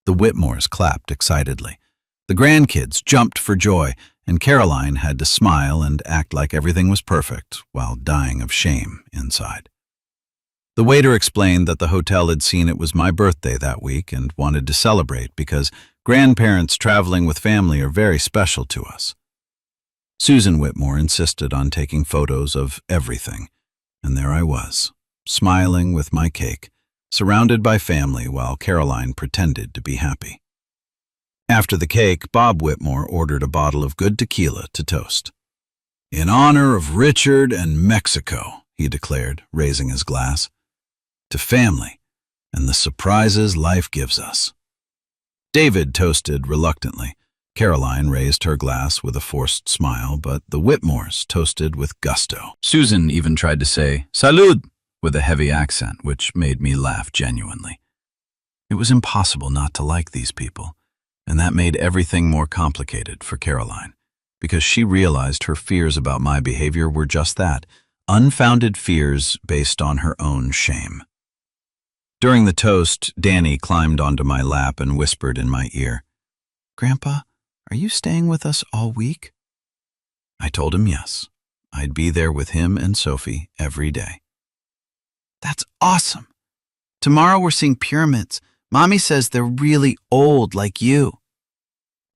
The Whitmores clapped excitedly. The grandkids jumped for joy, and Caroline had to smile and act like everything was perfect while dying of shame inside. The waiter explained that the hotel had seen it was my birthday that week and wanted to celebrate because grandparents traveling with family are very special to us. Susan Whitmore insisted on taking photos of everything, and there I was, smiling with my cake, surrounded by family while Caroline pretended to be happy. After the cake, Bob Whitmore ordered a bottle of good tequila to toast. "In honor of Richard and Mexico," he declared, raising his glass. "To family and the surprises life gives us." David toasted reluctantly. Caroline raised her glass with a forced smile, but the Whitmores toasted with gusto. Susan even tried to say, "Salud," with a heavy accent, which made me laugh genuinely. It was impossible not to like these people, and that made everything more complicated for Caroline, because she realized her fears about my behavior were just that, unfounded fears based on her own shame. During the toast, Danny climbed onto my lap and whispered in my ear, "Grandpa, are you staying with us all week?" I told him yes. I'd be there with him and Sophie every day. "That's awesome. Tomorrow we're seeing pyramids. Mommy says they're really old like you."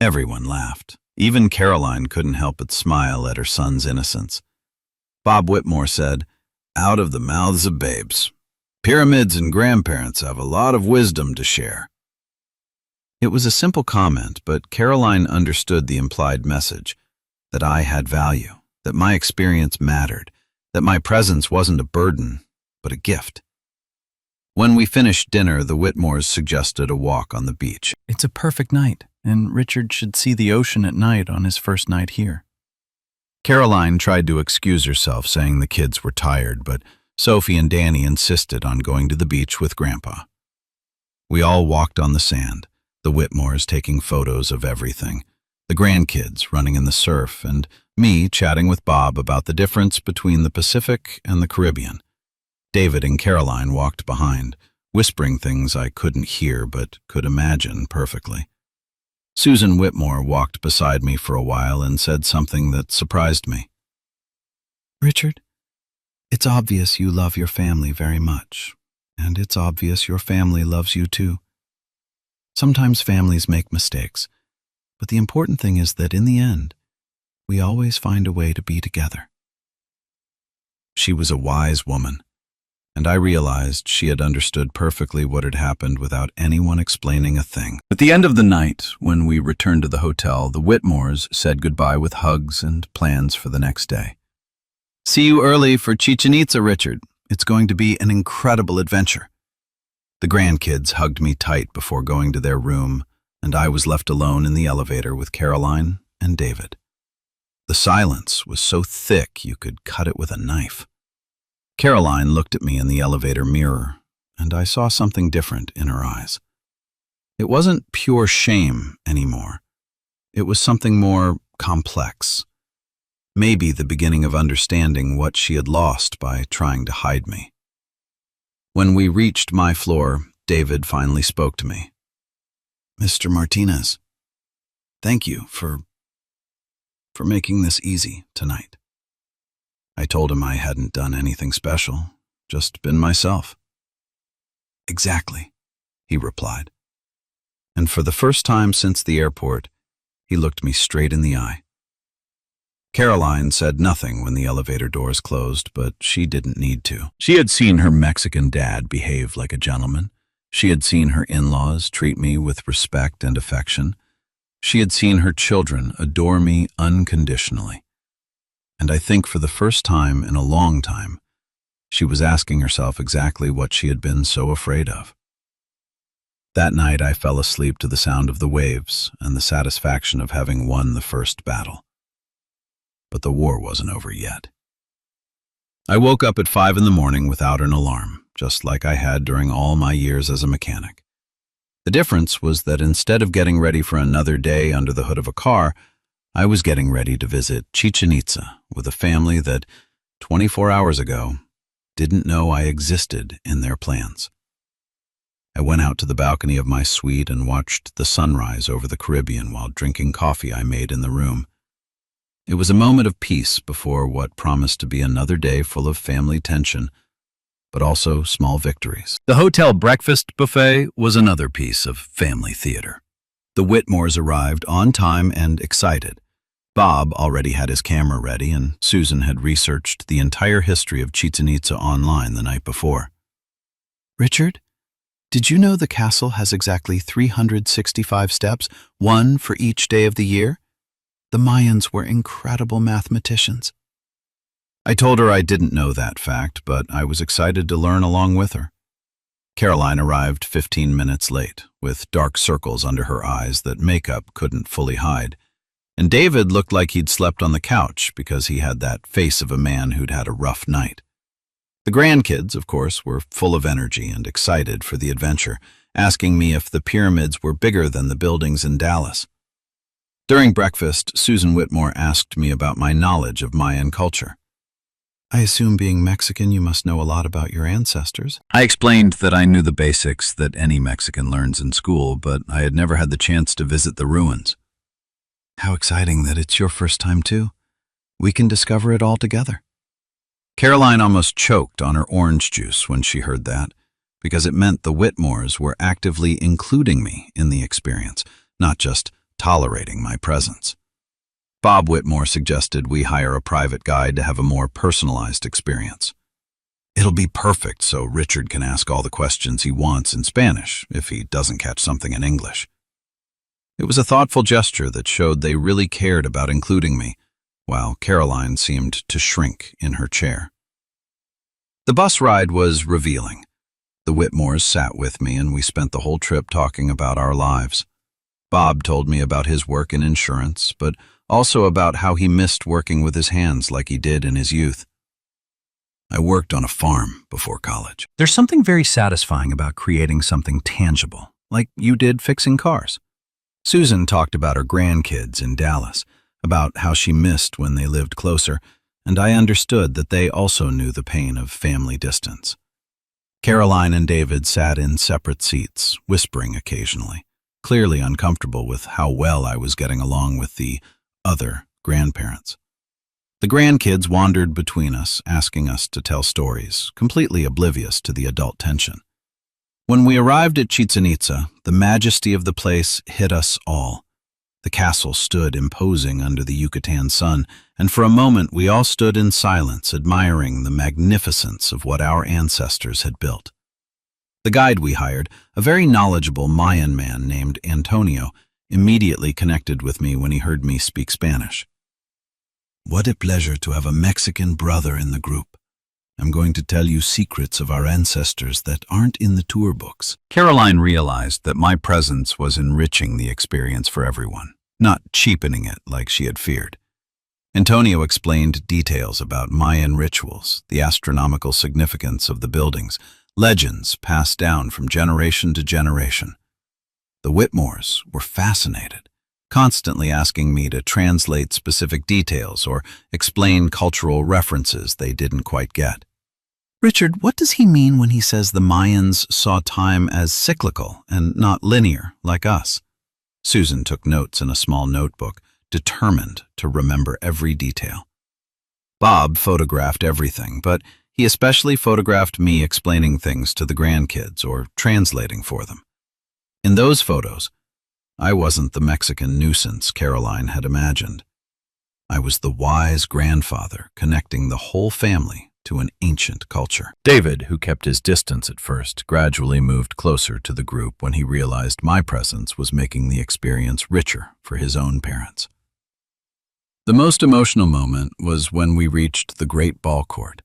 Everyone laughed. Even Caroline couldn't help but smile at her son's innocence. Bob Whitmore said, "Out of the mouths of babes. Pyramids and grandparents have a lot of wisdom to share." It was a simple comment, but Caroline understood the implied message. that I had value, that my experience mattered, that my presence wasn't a burden, but a gift. When we finished dinner, the Whitmores suggested a walk on the beach. It's a perfect night, and Richard should see the ocean at night on his first night here. Caroline tried to excuse herself, saying the kids were tired, but Sophie and Danny insisted on going to the beach with Grandpa. We all walked on the sand, the Whitmores taking photos of everything, the grandkids running in the surf, and me chatting with Bob about the difference between the Pacific and the Caribbean. David and Caroline walked behind, whispering things I couldn't hear but could imagine perfectly. Susan Whitmore walked beside me for a while and said something that surprised me. "Richard, it's obvious you love your family very much, and it's obvious your family loves you too. Sometimes families make mistakes, but the important thing is that in the end, we always find a way to be together." She was a wise woman, and I realized she had understood perfectly what had happened without anyone explaining a thing. At the end of the night, when we returned to the hotel, the Whitmores said goodbye with hugs and plans for the next day. "See you early for Chichen Itza, Richard. It's going to be an incredible adventure." The grandkids hugged me tight before going to their room, and I was left alone in the elevator with Caroline and David. The silence was so thick you could cut it with a knife. Caroline looked at me in the elevator mirror, and I saw something different in her eyes. It wasn't pure shame anymore. It was something more complex. Maybe the beginning of understanding what she had lost by trying to hide me. When we reached my floor, David finally spoke to me. "Mr. Martinez, thank you for making this easy tonight." I told him I hadn't done anything special, just been myself. "Exactly," he replied. And for the first time since the airport, he looked me straight in the eye. Caroline said nothing when the elevator doors closed, but she didn't need to. She had seen her Mexican dad behave like a gentleman. She had seen her in-laws treat me with respect and affection. She had seen her children adore me unconditionally. And I think for the first time in a long time, she was asking herself exactly what she had been so afraid of. That night I fell asleep to the sound of the waves and the satisfaction of having won the first battle. But the war wasn't over yet. I woke up at 5 in the morning without an alarm, just like I had during all my years as a mechanic. The difference was that instead of getting ready for another day under the hood of a car, I was getting ready to visit Chichen Itza with a family that, 24 hours ago, didn't know I existed in their plans. I went out to the balcony of my suite and watched the sunrise over the Caribbean while drinking coffee I made in the room. It was a moment of peace before what promised to be another day full of family tension, but also small victories. The hotel breakfast buffet was another piece of family theater. The Whitmores arrived on time and excited. Bob already had his camera ready, and Susan had researched the entire history of Chichen Itza online the night before. "Richard, did you know the castle has exactly 365 steps, one for each day of the year? The Mayans were incredible mathematicians." I told her I didn't know that fact, but I was excited to learn along with her. Caroline arrived 15 minutes late, with dark circles under her eyes that makeup couldn't fully hide. And David looked like he'd slept on the couch because he had that face of a man who'd had a rough night. The grandkids, of course, were full of energy and excited for the adventure, asking me if the pyramids were bigger than the buildings in Dallas. During breakfast, Susan Whitmore asked me about my knowledge of Mayan culture. "I assume being Mexican you must know a lot about your ancestors." I explained that I knew the basics that any Mexican learns in school, but I had never had the chance to visit the ruins. "How exciting that it's your first time too. We can discover it all together." Caroline almost choked on her orange juice when she heard that, because it meant the Whitmores were actively including me in the experience, not just tolerating my presence. Bob Whitmore suggested we hire a private guide to have a more personalized experience. "It'll be perfect so Richard can ask all the questions he wants in Spanish if he doesn't catch something in English." It was a thoughtful gesture that showed they really cared about including me, while Caroline seemed to shrink in her chair. The bus ride was revealing. The Whitmores sat with me, and we spent the whole trip talking about our lives. Bob told me about his work in insurance, but also about how he missed working with his hands like he did in his youth. I worked on a farm before college. There's something very satisfying about creating something tangible, like you did fixing cars. Susan talked about her grandkids in Dallas, about how she missed when they lived closer, and I understood that they also knew the pain of family distance. Caroline and David sat in separate seats, whispering occasionally, clearly uncomfortable with how well I was getting along with the other grandparents. The grandkids wandered between us, asking us to tell stories, completely oblivious to the adult tension. When we arrived at Chichen Itza, the majesty of the place hit us all. The castle stood imposing under the Yucatan sun, and for a moment we all stood in silence, admiring the magnificence of what our ancestors had built. The guide we hired, a very knowledgeable Mayan man named Antonio, immediately connected with me when he heard me speak Spanish. "What a pleasure to have a Mexican brother in the group. I'm going to tell you secrets of our ancestors that aren't in the tour books." Caroline realized that my presence was enriching the experience for everyone, not cheapening it like she had feared. Antonio explained details about Mayan rituals, the astronomical significance of the buildings, legends passed down from generation to generation. The Whitmores were fascinated, constantly asking me to translate specific details or explain cultural references they didn't quite get. "Richard, what does he mean when he says the Mayans saw time as cyclical and not linear, like us?" Susan took notes in a small notebook, determined to remember every detail. Bob photographed everything, but he especially photographed me explaining things to the grandkids or translating for them. In those photos, I wasn't the Mexican nuisance Caroline had imagined. I was the wise grandfather connecting the whole family to an ancient culture. David, who kept his distance at first, gradually moved closer to the group when he realized my presence was making the experience richer for his own parents. The most emotional moment was when we reached the Great Ball Court.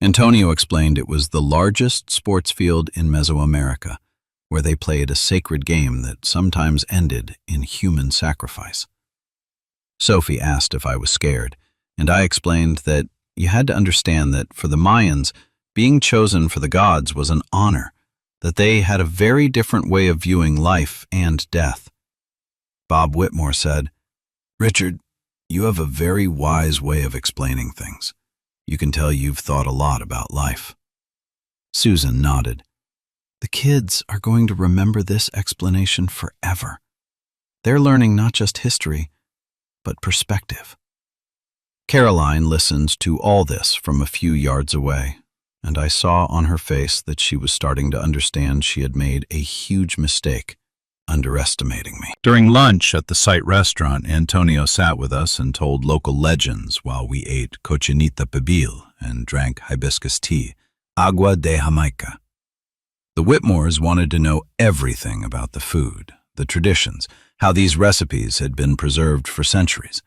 Antonio explained it was the largest sports field in Mesoamerica, where they played a sacred game that sometimes ended in human sacrifice. Sophie asked if I was scared, and I explained that you had to understand that for the Mayans, being chosen for the gods was an honor, that they had a very different way of viewing life and death. Bob Whitmore said, "Richard, you have a very wise way of explaining things. You can tell you've thought a lot about life." Susan nodded. "The kids are going to remember this explanation forever. They're learning not just history, but perspective." Caroline listened to all this from a few yards away, and I saw on her face that she was starting to understand she had made a huge mistake, underestimating me. During lunch at the site restaurant, Antonio sat with us and told local legends while we ate cochinita pibil and drank hibiscus tea, agua de Jamaica. The Whitmores wanted to know everything about the food, the traditions, how these recipes had been preserved for centuries.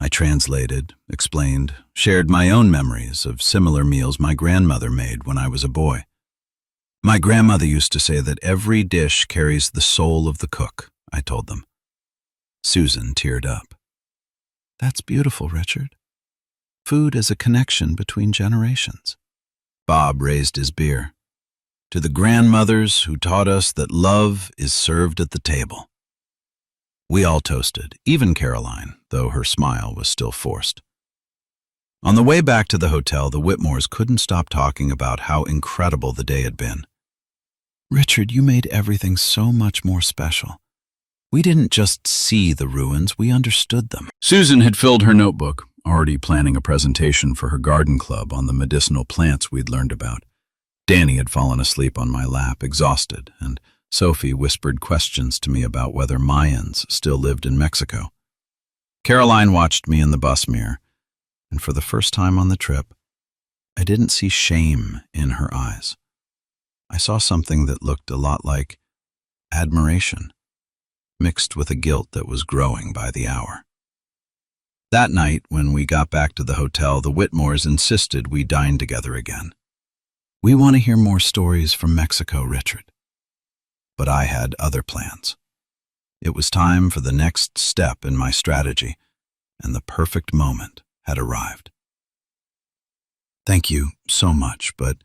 I translated, explained, shared my own memories of similar meals my grandmother made when I was a boy. "My grandmother used to say that every dish carries the soul of the cook," I told them. Susan teared up. "That's beautiful, Richard. Food is a connection between generations." Bob raised his beer. "To the grandmothers who taught us that love is served at the table." We all toasted, even Caroline, though her smile was still forced. On the way back to the hotel, the Whitmores couldn't stop talking about how incredible the day had been. "Richard, you made everything so much more special. We didn't just see the ruins, we understood them." Susan had filled her notebook, already planning a presentation for her garden club on the medicinal plants we'd learned about. Danny had fallen asleep on my lap, exhausted, and Sophie whispered questions to me about whether Mayans still lived in Mexico. Caroline watched me in the bus mirror, and for the first time on the trip, I didn't see shame in her eyes. I saw something that looked a lot like admiration, mixed with a guilt that was growing by the hour. That night, when we got back to the hotel, the Whitmores insisted we dine together again. "We want to hear more stories from Mexico, Richard." But I had other plans. It was time for the next step in my strategy, and the perfect moment had arrived. "Thank you so much, but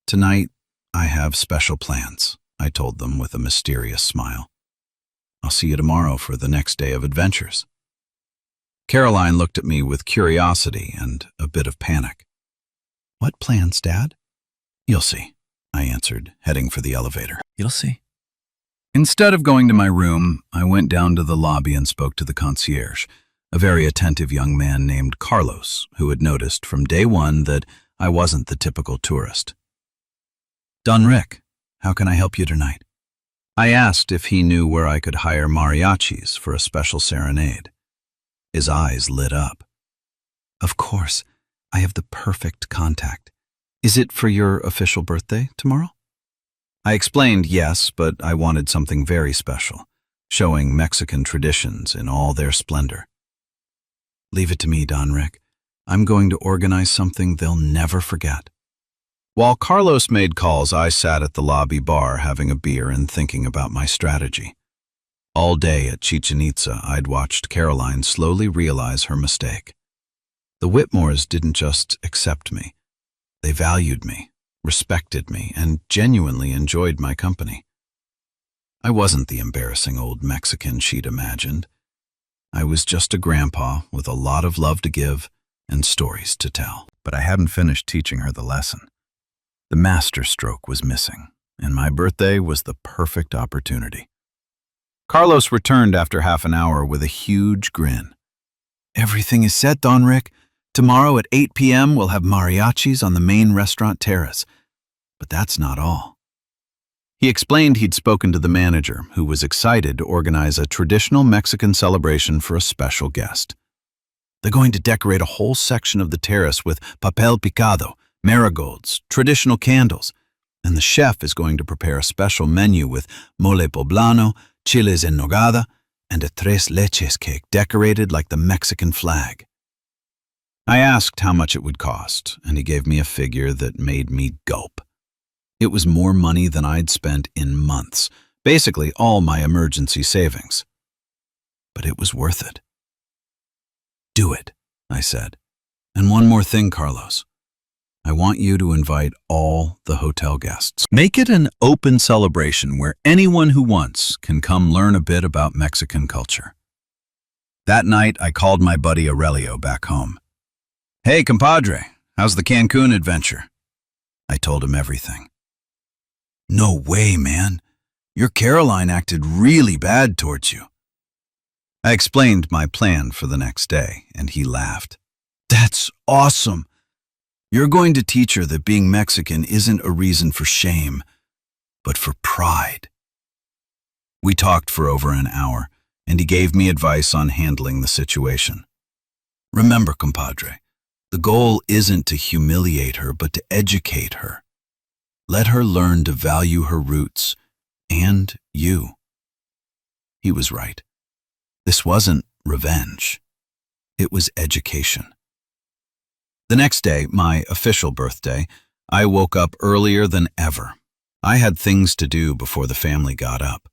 tonight I have special plans," I told them with a mysterious smile. "I'll see you tomorrow for the next day of adventures." Caroline looked at me with curiosity and a bit of panic. "What plans, Dad?" "You'll see," I answered, heading for the elevator. You'll see. Instead of going to my room, I went down to the lobby and spoke to the concierge, a very attentive young man named Carlos, who had noticed from day one that I wasn't the typical tourist. "Don Rick, how can I help you tonight?" I asked if he knew where I could hire mariachis for a special serenade. His eyes lit up. "Of course, I have the perfect contact. Is it for your official birthday tomorrow?" I explained yes, but I wanted something very special, showing Mexican traditions in all their splendor. "Leave it to me, Don Rick. I'm going to organize something they'll never forget." While Carlos made calls, I sat at the lobby bar having a beer and thinking about my strategy. All day at Chichen Itza, I'd watched Caroline slowly realize her mistake. The Whitmores didn't just accept me. They valued me, respected me, and genuinely enjoyed my company. I wasn't the embarrassing old Mexican she'd imagined. I was just a grandpa with a lot of love to give and stories to tell. But I hadn't finished teaching her the lesson. The master stroke was missing, and my birthday was the perfect opportunity. Carlos returned after half an hour with a huge grin. "Everything is set, Don Rick. Tomorrow at 8 p.m. we'll have mariachis on the main restaurant terrace. But that's not all." He explained he'd spoken to the manager, who was excited to organize a traditional Mexican celebration for a special guest. "They're going to decorate a whole section of the terrace with papel picado, marigolds, traditional candles, and the chef is going to prepare a special menu with mole poblano, chiles en nogada, and a tres leches cake decorated like the Mexican flag." I asked how much it would cost, and he gave me a figure that made me gulp. It was more money than I'd spent in months, basically all my emergency savings. But it was worth it. "Do it," I said. "And one more thing, Carlos. I want you to invite all the hotel guests. Make it an open celebration where anyone who wants can come learn a bit about Mexican culture." That night, I called my buddy Aurelio back home. "Hey, compadre, how's the Cancun adventure?" I told him everything. "No way, man. Your Caroline acted really bad towards you." I explained my plan for the next day, and he laughed. "That's awesome. You're going to teach her that being Mexican isn't a reason for shame, but for pride." We talked for over an hour, and he gave me advice on handling the situation. "Remember, compadre, the goal isn't to humiliate her, but to educate her. Let her learn to value her roots and you." He was right. This wasn't revenge. It was education. The next day, my official birthday, I woke up earlier than ever. I had things to do before the family got up.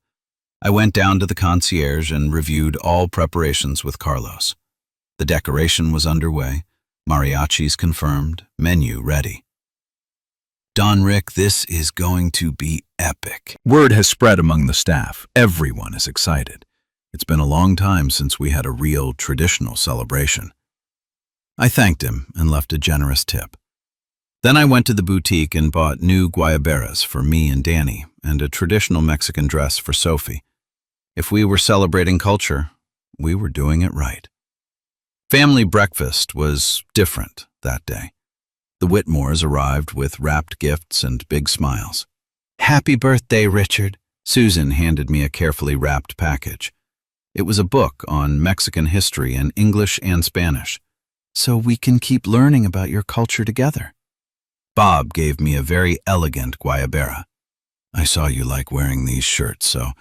I went down to the concierge and reviewed all preparations with Carlos. The decoration was underway, mariachis confirmed, menu ready. "Don Rick, this is going to be epic." Word has spread among the staff. Everyone is excited. It's been a long time since we had a real traditional celebration. I thanked him and left a generous tip. Then I went to the boutique and bought new guayaberas for me and Danny and a traditional Mexican dress for Sophie. If we were celebrating culture, we were doing it right. Family breakfast was different that day. The Whitmores arrived with wrapped gifts and big smiles. "Happy birthday, Richard." Susan handed me a carefully wrapped package. It was a book on Mexican history in English and Spanish. "So we can keep learning about your culture together." Bob gave me a very elegant guayabera. "I saw you like wearing these shirts, so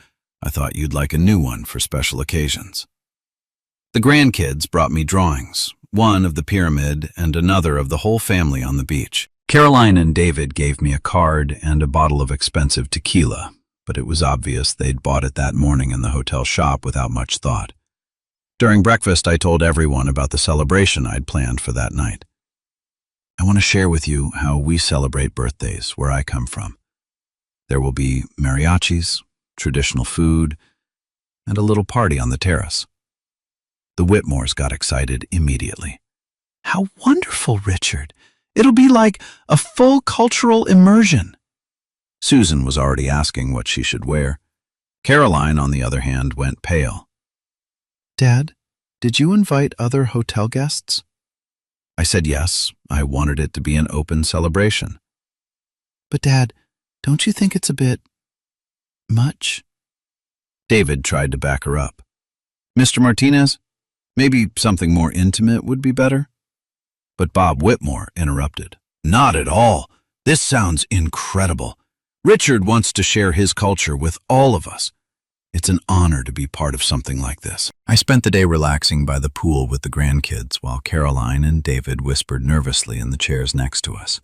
I thought you'd like a new one for special occasions." The grandkids brought me drawings, one of the pyramid and another of the whole family on the beach. Caroline and David gave me a card and a bottle of expensive tequila, but it was obvious they'd bought it that morning in the hotel shop without much thought. During breakfast, I told everyone about the celebration I'd planned for that night. I want to share with you how we celebrate birthdays where I come from. There will be mariachis, traditional food, and a little party on the terrace. The Whitmores got excited immediately. How wonderful, Richard! It'll be like a full cultural immersion. Susan was already asking what she should wear. Caroline, on the other hand, went pale. Dad, did you invite other hotel guests? I said yes. I wanted it to be an open celebration. But Dad, don't you think it's a bit much? David tried to back her up. Mr. Martinez, maybe something more intimate would be better? But Bob Whitmore interrupted. Not at all. This sounds incredible. Richard wants to share his culture with all of us. It's an honor to be part of something like this. I spent the day relaxing by the pool with the grandkids while Caroline and David whispered nervously in the chairs next to us.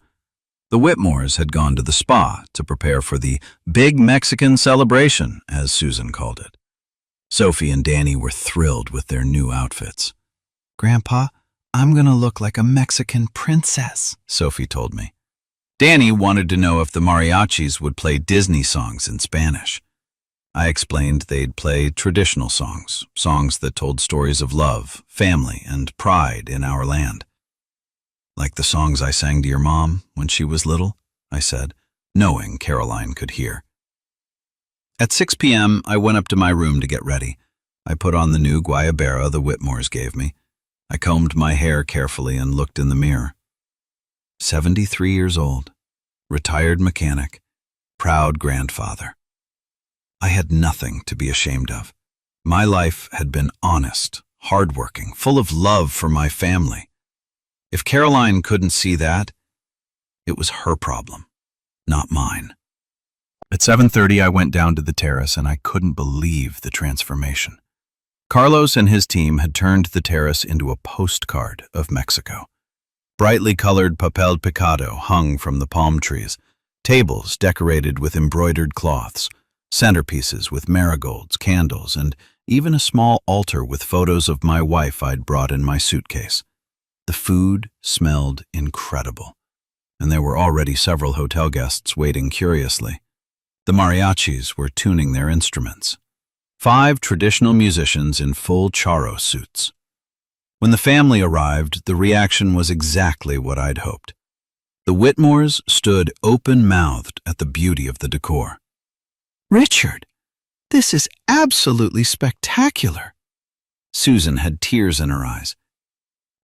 The Whitmores had gone to the spa to prepare for the big Mexican celebration, as Susan called it. Sophie and Danny were thrilled with their new outfits. Grandpa, I'm gonna look like a Mexican princess, Sophie told me. Danny wanted to know if the mariachis would play Disney songs in Spanish. I explained they'd play traditional songs, songs that told stories of love, family, and pride in our land. Like the songs I sang to your mom when she was little, I said, knowing Caroline could hear. At 6 p.m., I went up to my room to get ready. I put on the new guayabera the Whitmores gave me. I combed my hair carefully and looked in the mirror. 73 years old, retired mechanic, proud grandfather. I had nothing to be ashamed of. My life had been honest, hardworking, full of love for my family. If Caroline couldn't see that, it was her problem, not mine. At 7:30, I went down to the terrace and I couldn't believe the transformation. Carlos and his team had turned the terrace into a postcard of Mexico. Brightly colored papel picado hung from the palm trees, tables decorated with embroidered cloths, centerpieces with marigolds, candles, and even a small altar with photos of my wife I'd brought in my suitcase. The food smelled incredible, and there were already several hotel guests waiting curiously. The mariachis were tuning their instruments. 5 traditional musicians in full charro suits. When the family arrived, the reaction was exactly what I'd hoped. The Whitmores stood open-mouthed at the beauty of the decor. Richard, this is absolutely spectacular. Susan had tears in her eyes.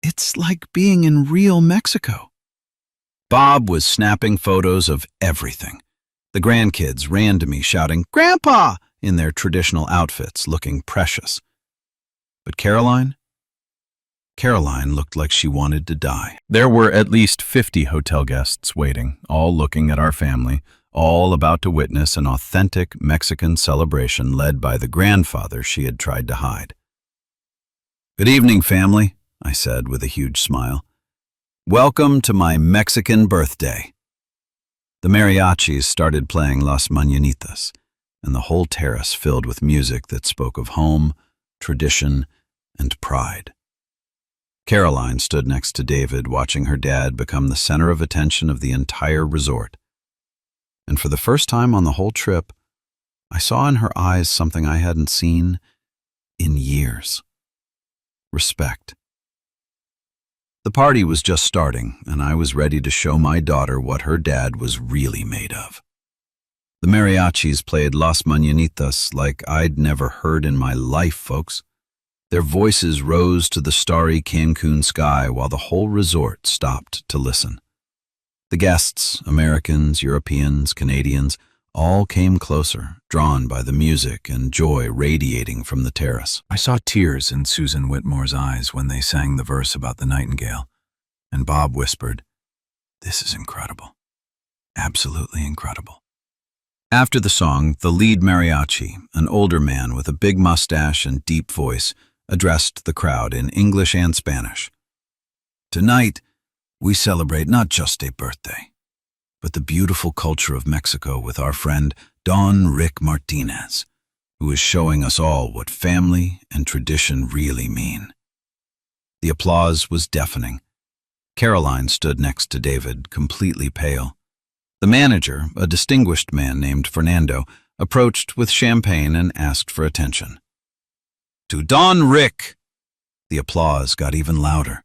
It's like being in real Mexico. Bob was snapping photos of everything. The grandkids ran to me shouting, "Grandpa!" in their traditional outfits, looking precious. But Caroline looked like she wanted to die. There were at least 50 hotel guests waiting, all looking at our family, all about to witness an authentic Mexican celebration led by the grandfather she had tried to hide. "Good evening, family," I said with a huge smile. "Welcome to my Mexican birthday." The mariachis started playing Las Mañanitas, and the whole terrace filled with music that spoke of home, tradition, and pride. Caroline stood next to David, watching her dad become the center of attention of the entire resort. And for the first time on the whole trip, I saw in her eyes something I hadn't seen in years. Respect. The party was just starting, and I was ready to show my daughter what her dad was really made of. The mariachis played Las Mañanitas like I'd never heard in my life, folks. Their voices rose to the starry Cancun sky while the whole resort stopped to listen. The guests, Americans, Europeans, Canadians, all came closer, drawn by the music and joy radiating from the terrace. I saw tears in Susan Whitmore's eyes when they sang the verse about the nightingale, and Bob whispered, "This is incredible. Absolutely incredible." After the song, the lead mariachi, an older man with a big mustache and deep voice, addressed the crowd in English and Spanish. Tonight, we celebrate not just a birthday, but the beautiful culture of Mexico with our friend Don Rick Martinez, who is showing us all what family and tradition really mean. The applause was deafening. Caroline stood next to David, completely pale. The manager, a distinguished man named Fernando, approached with champagne and asked for attention. To Don Rick! The applause got even louder.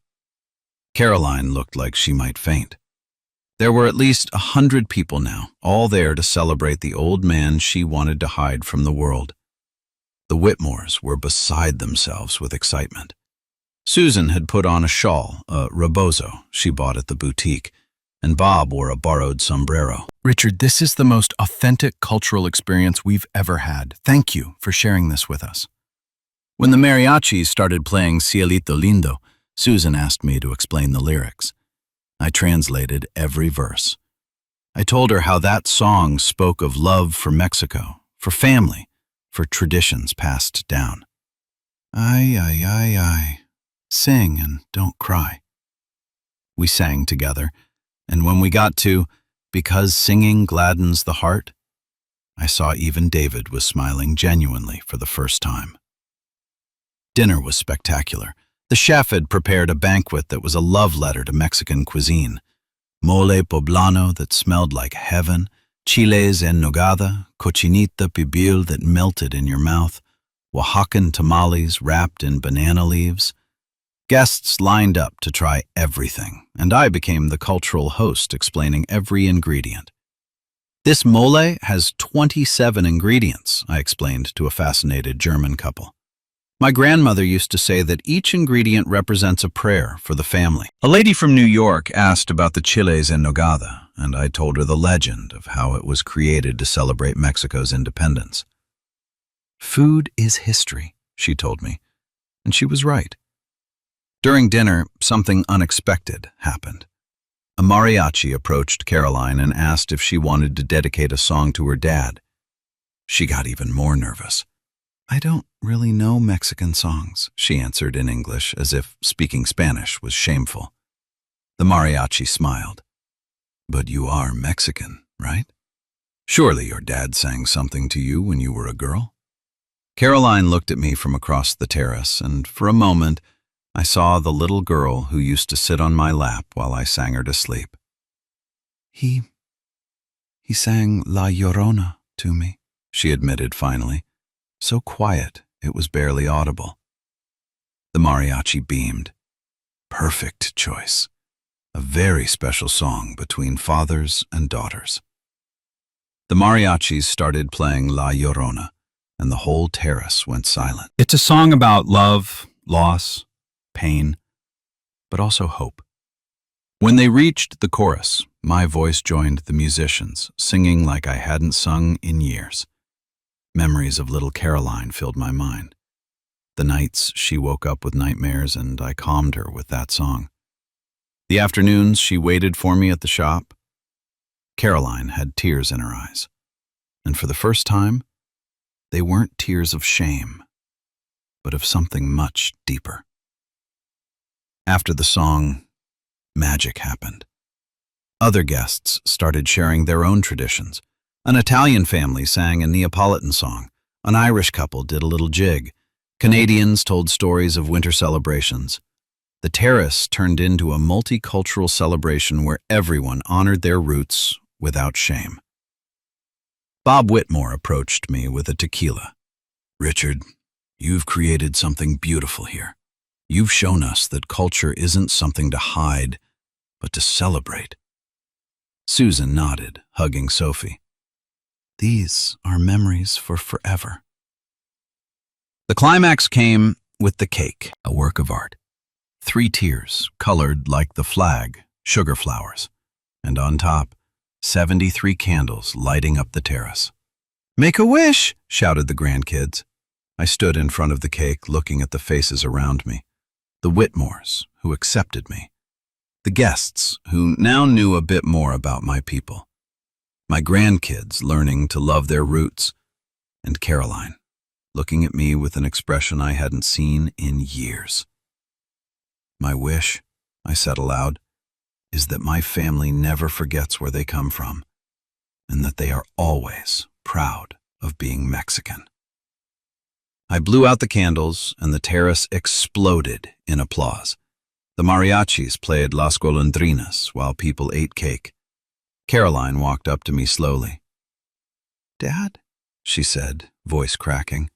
Caroline looked like she might faint. There were at least 100 people now, all there to celebrate the old man she wanted to hide from the world. The Whitmores were beside themselves with excitement. Susan had put on a shawl, a rebozo, she bought at the boutique, and Bob wore a borrowed sombrero. Richard, this is the most authentic cultural experience we've ever had. Thank you for sharing this with us. When the mariachis started playing Cielito Lindo, Susan asked me to explain the lyrics. I translated every verse. I told her how that song spoke of love for Mexico, for family, for traditions passed down. Ay, ay, ay, ay. Sing and don't cry. We sang together, and when we got to Because Singing Gladdens the Heart, I saw even David was smiling genuinely for the first time. Dinner was spectacular. The chef had prepared a banquet that was a love letter to Mexican cuisine. Mole poblano that smelled like heaven, chiles en nogada, cochinita pibil that melted in your mouth, Oaxacan tamales wrapped in banana leaves. Guests lined up to try everything, and I became the cultural host explaining every ingredient. This mole has 27 ingredients, I explained to a fascinated German couple. My grandmother used to say that each ingredient represents a prayer for the family. A lady from New York asked about the chiles en nogada, and I told her the legend of how it was created to celebrate Mexico's independence. Food is history, she told me, and she was right. During dinner, something unexpected happened. A mariachi approached Caroline and asked if she wanted to dedicate a song to her dad. She got even more nervous. I don't really know Mexican songs, she answered in English, as if speaking Spanish was shameful. The mariachi smiled. But you are Mexican, right? Surely your dad sang something to you when you were a girl? Caroline looked at me from across the terrace, and for a moment, I saw the little girl who used to sit on my lap while I sang her to sleep. He sang La Llorona to me, she admitted finally, so quiet it was barely audible. The mariachi beamed. Perfect choice. A very special song between fathers and daughters. The mariachis started playing La Llorona, and the whole terrace went silent. It's a song about love, loss, pain, but also hope. When they reached the chorus, my voice joined the musicians, singing like I hadn't sung in years. Memories of little Caroline filled my mind. The nights she woke up with nightmares, and I calmed her with that song. The afternoons she waited for me at the shop. Caroline had tears in her eyes, and for the first time, they weren't tears of shame, but of something much deeper. After the song, magic happened. Other guests started sharing their own traditions. An Italian family sang a Neapolitan song. An Irish couple did a little jig. Canadians told stories of winter celebrations. The terrace turned into a multicultural celebration where everyone honored their roots without shame. Bob Whitmore approached me with a tequila. Richard, you've created something beautiful here. You've shown us that culture isn't something to hide, but to celebrate. Susan nodded, hugging Sophie. These are memories for forever. The climax came with the cake, a work of art. 3 tiers, colored like the flag, sugar flowers, and on top, 73 candles lighting up the terrace. Make a wish, shouted the grandkids. I stood in front of the cake looking at the faces around me. The Whitmores, who accepted me. The guests, who now knew a bit more about my people. My grandkids learning to love their roots. And Caroline, looking at me with an expression I hadn't seen in years. "My wish," I said aloud, "is that my family never forgets where they come from, and that they are always proud of being Mexican." I blew out the candles, and the terrace exploded in applause. The mariachis played Las Golondrinas while people ate cake. Caroline walked up to me slowly. "Dad," she said, voice cracking.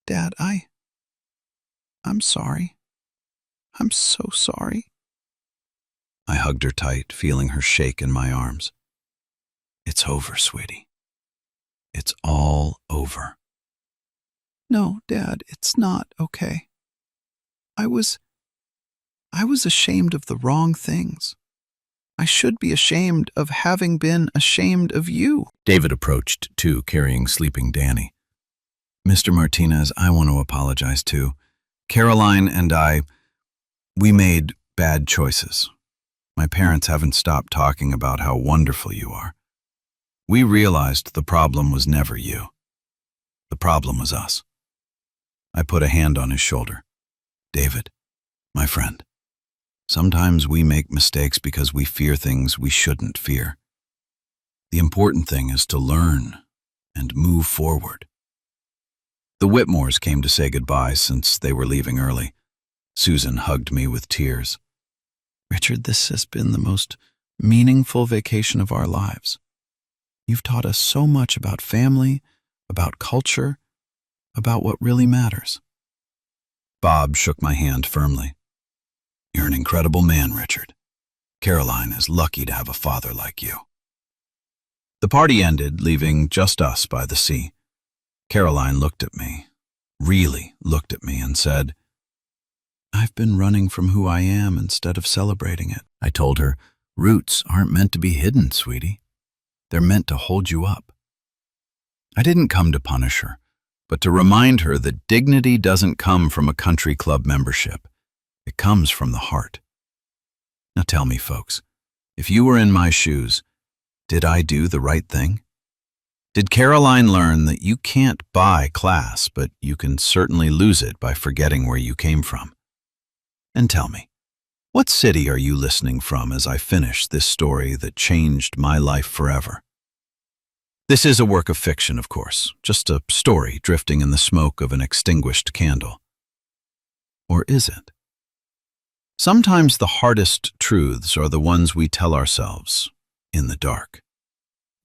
"Dad, I'm sorry. I'm so sorry." I hugged her tight, feeling her shake in my arms. "It's over, sweetie. It's all over." "No, Dad, it's not okay. I was ashamed of the wrong things. I should be ashamed of having been ashamed of you." David approached, too, carrying sleeping Danny. "Mr. Martinez, I want to apologize, too. Caroline and we made bad choices. My parents haven't stopped talking about how wonderful you are. We realized the problem was never you. The problem was us." I put a hand on his shoulder. "David, my friend, sometimes we make mistakes because we fear things we shouldn't fear. The important thing is to learn and move forward." The Whitmores came to say goodbye since they were leaving early. Susan hugged me with tears. "Richard, this has been the most meaningful vacation of our lives. You've taught us so much about family, about culture, about what really matters." Bob shook my hand firmly. "You're an incredible man, Richard. Caroline is lucky to have a father like you." The party ended, leaving just us by the sea. Caroline looked at me, really looked at me, and said, "I've been running from who I am instead of celebrating it." I told her, "Roots aren't meant to be hidden, sweetie. They're meant to hold you up." I didn't come to punish her, but to remind her that dignity doesn't come from a country club membership. It comes from the heart. Now tell me, folks, if you were in my shoes, did I do the right thing? Did Caroline learn that you can't buy class, but you can certainly lose it by forgetting where you came from? And tell me, what city are you listening from as I finish this story that changed my life forever? This is a work of fiction, of course, just a story drifting in the smoke of an extinguished candle. Or is it? Sometimes the hardest truths are the ones we tell ourselves in the dark.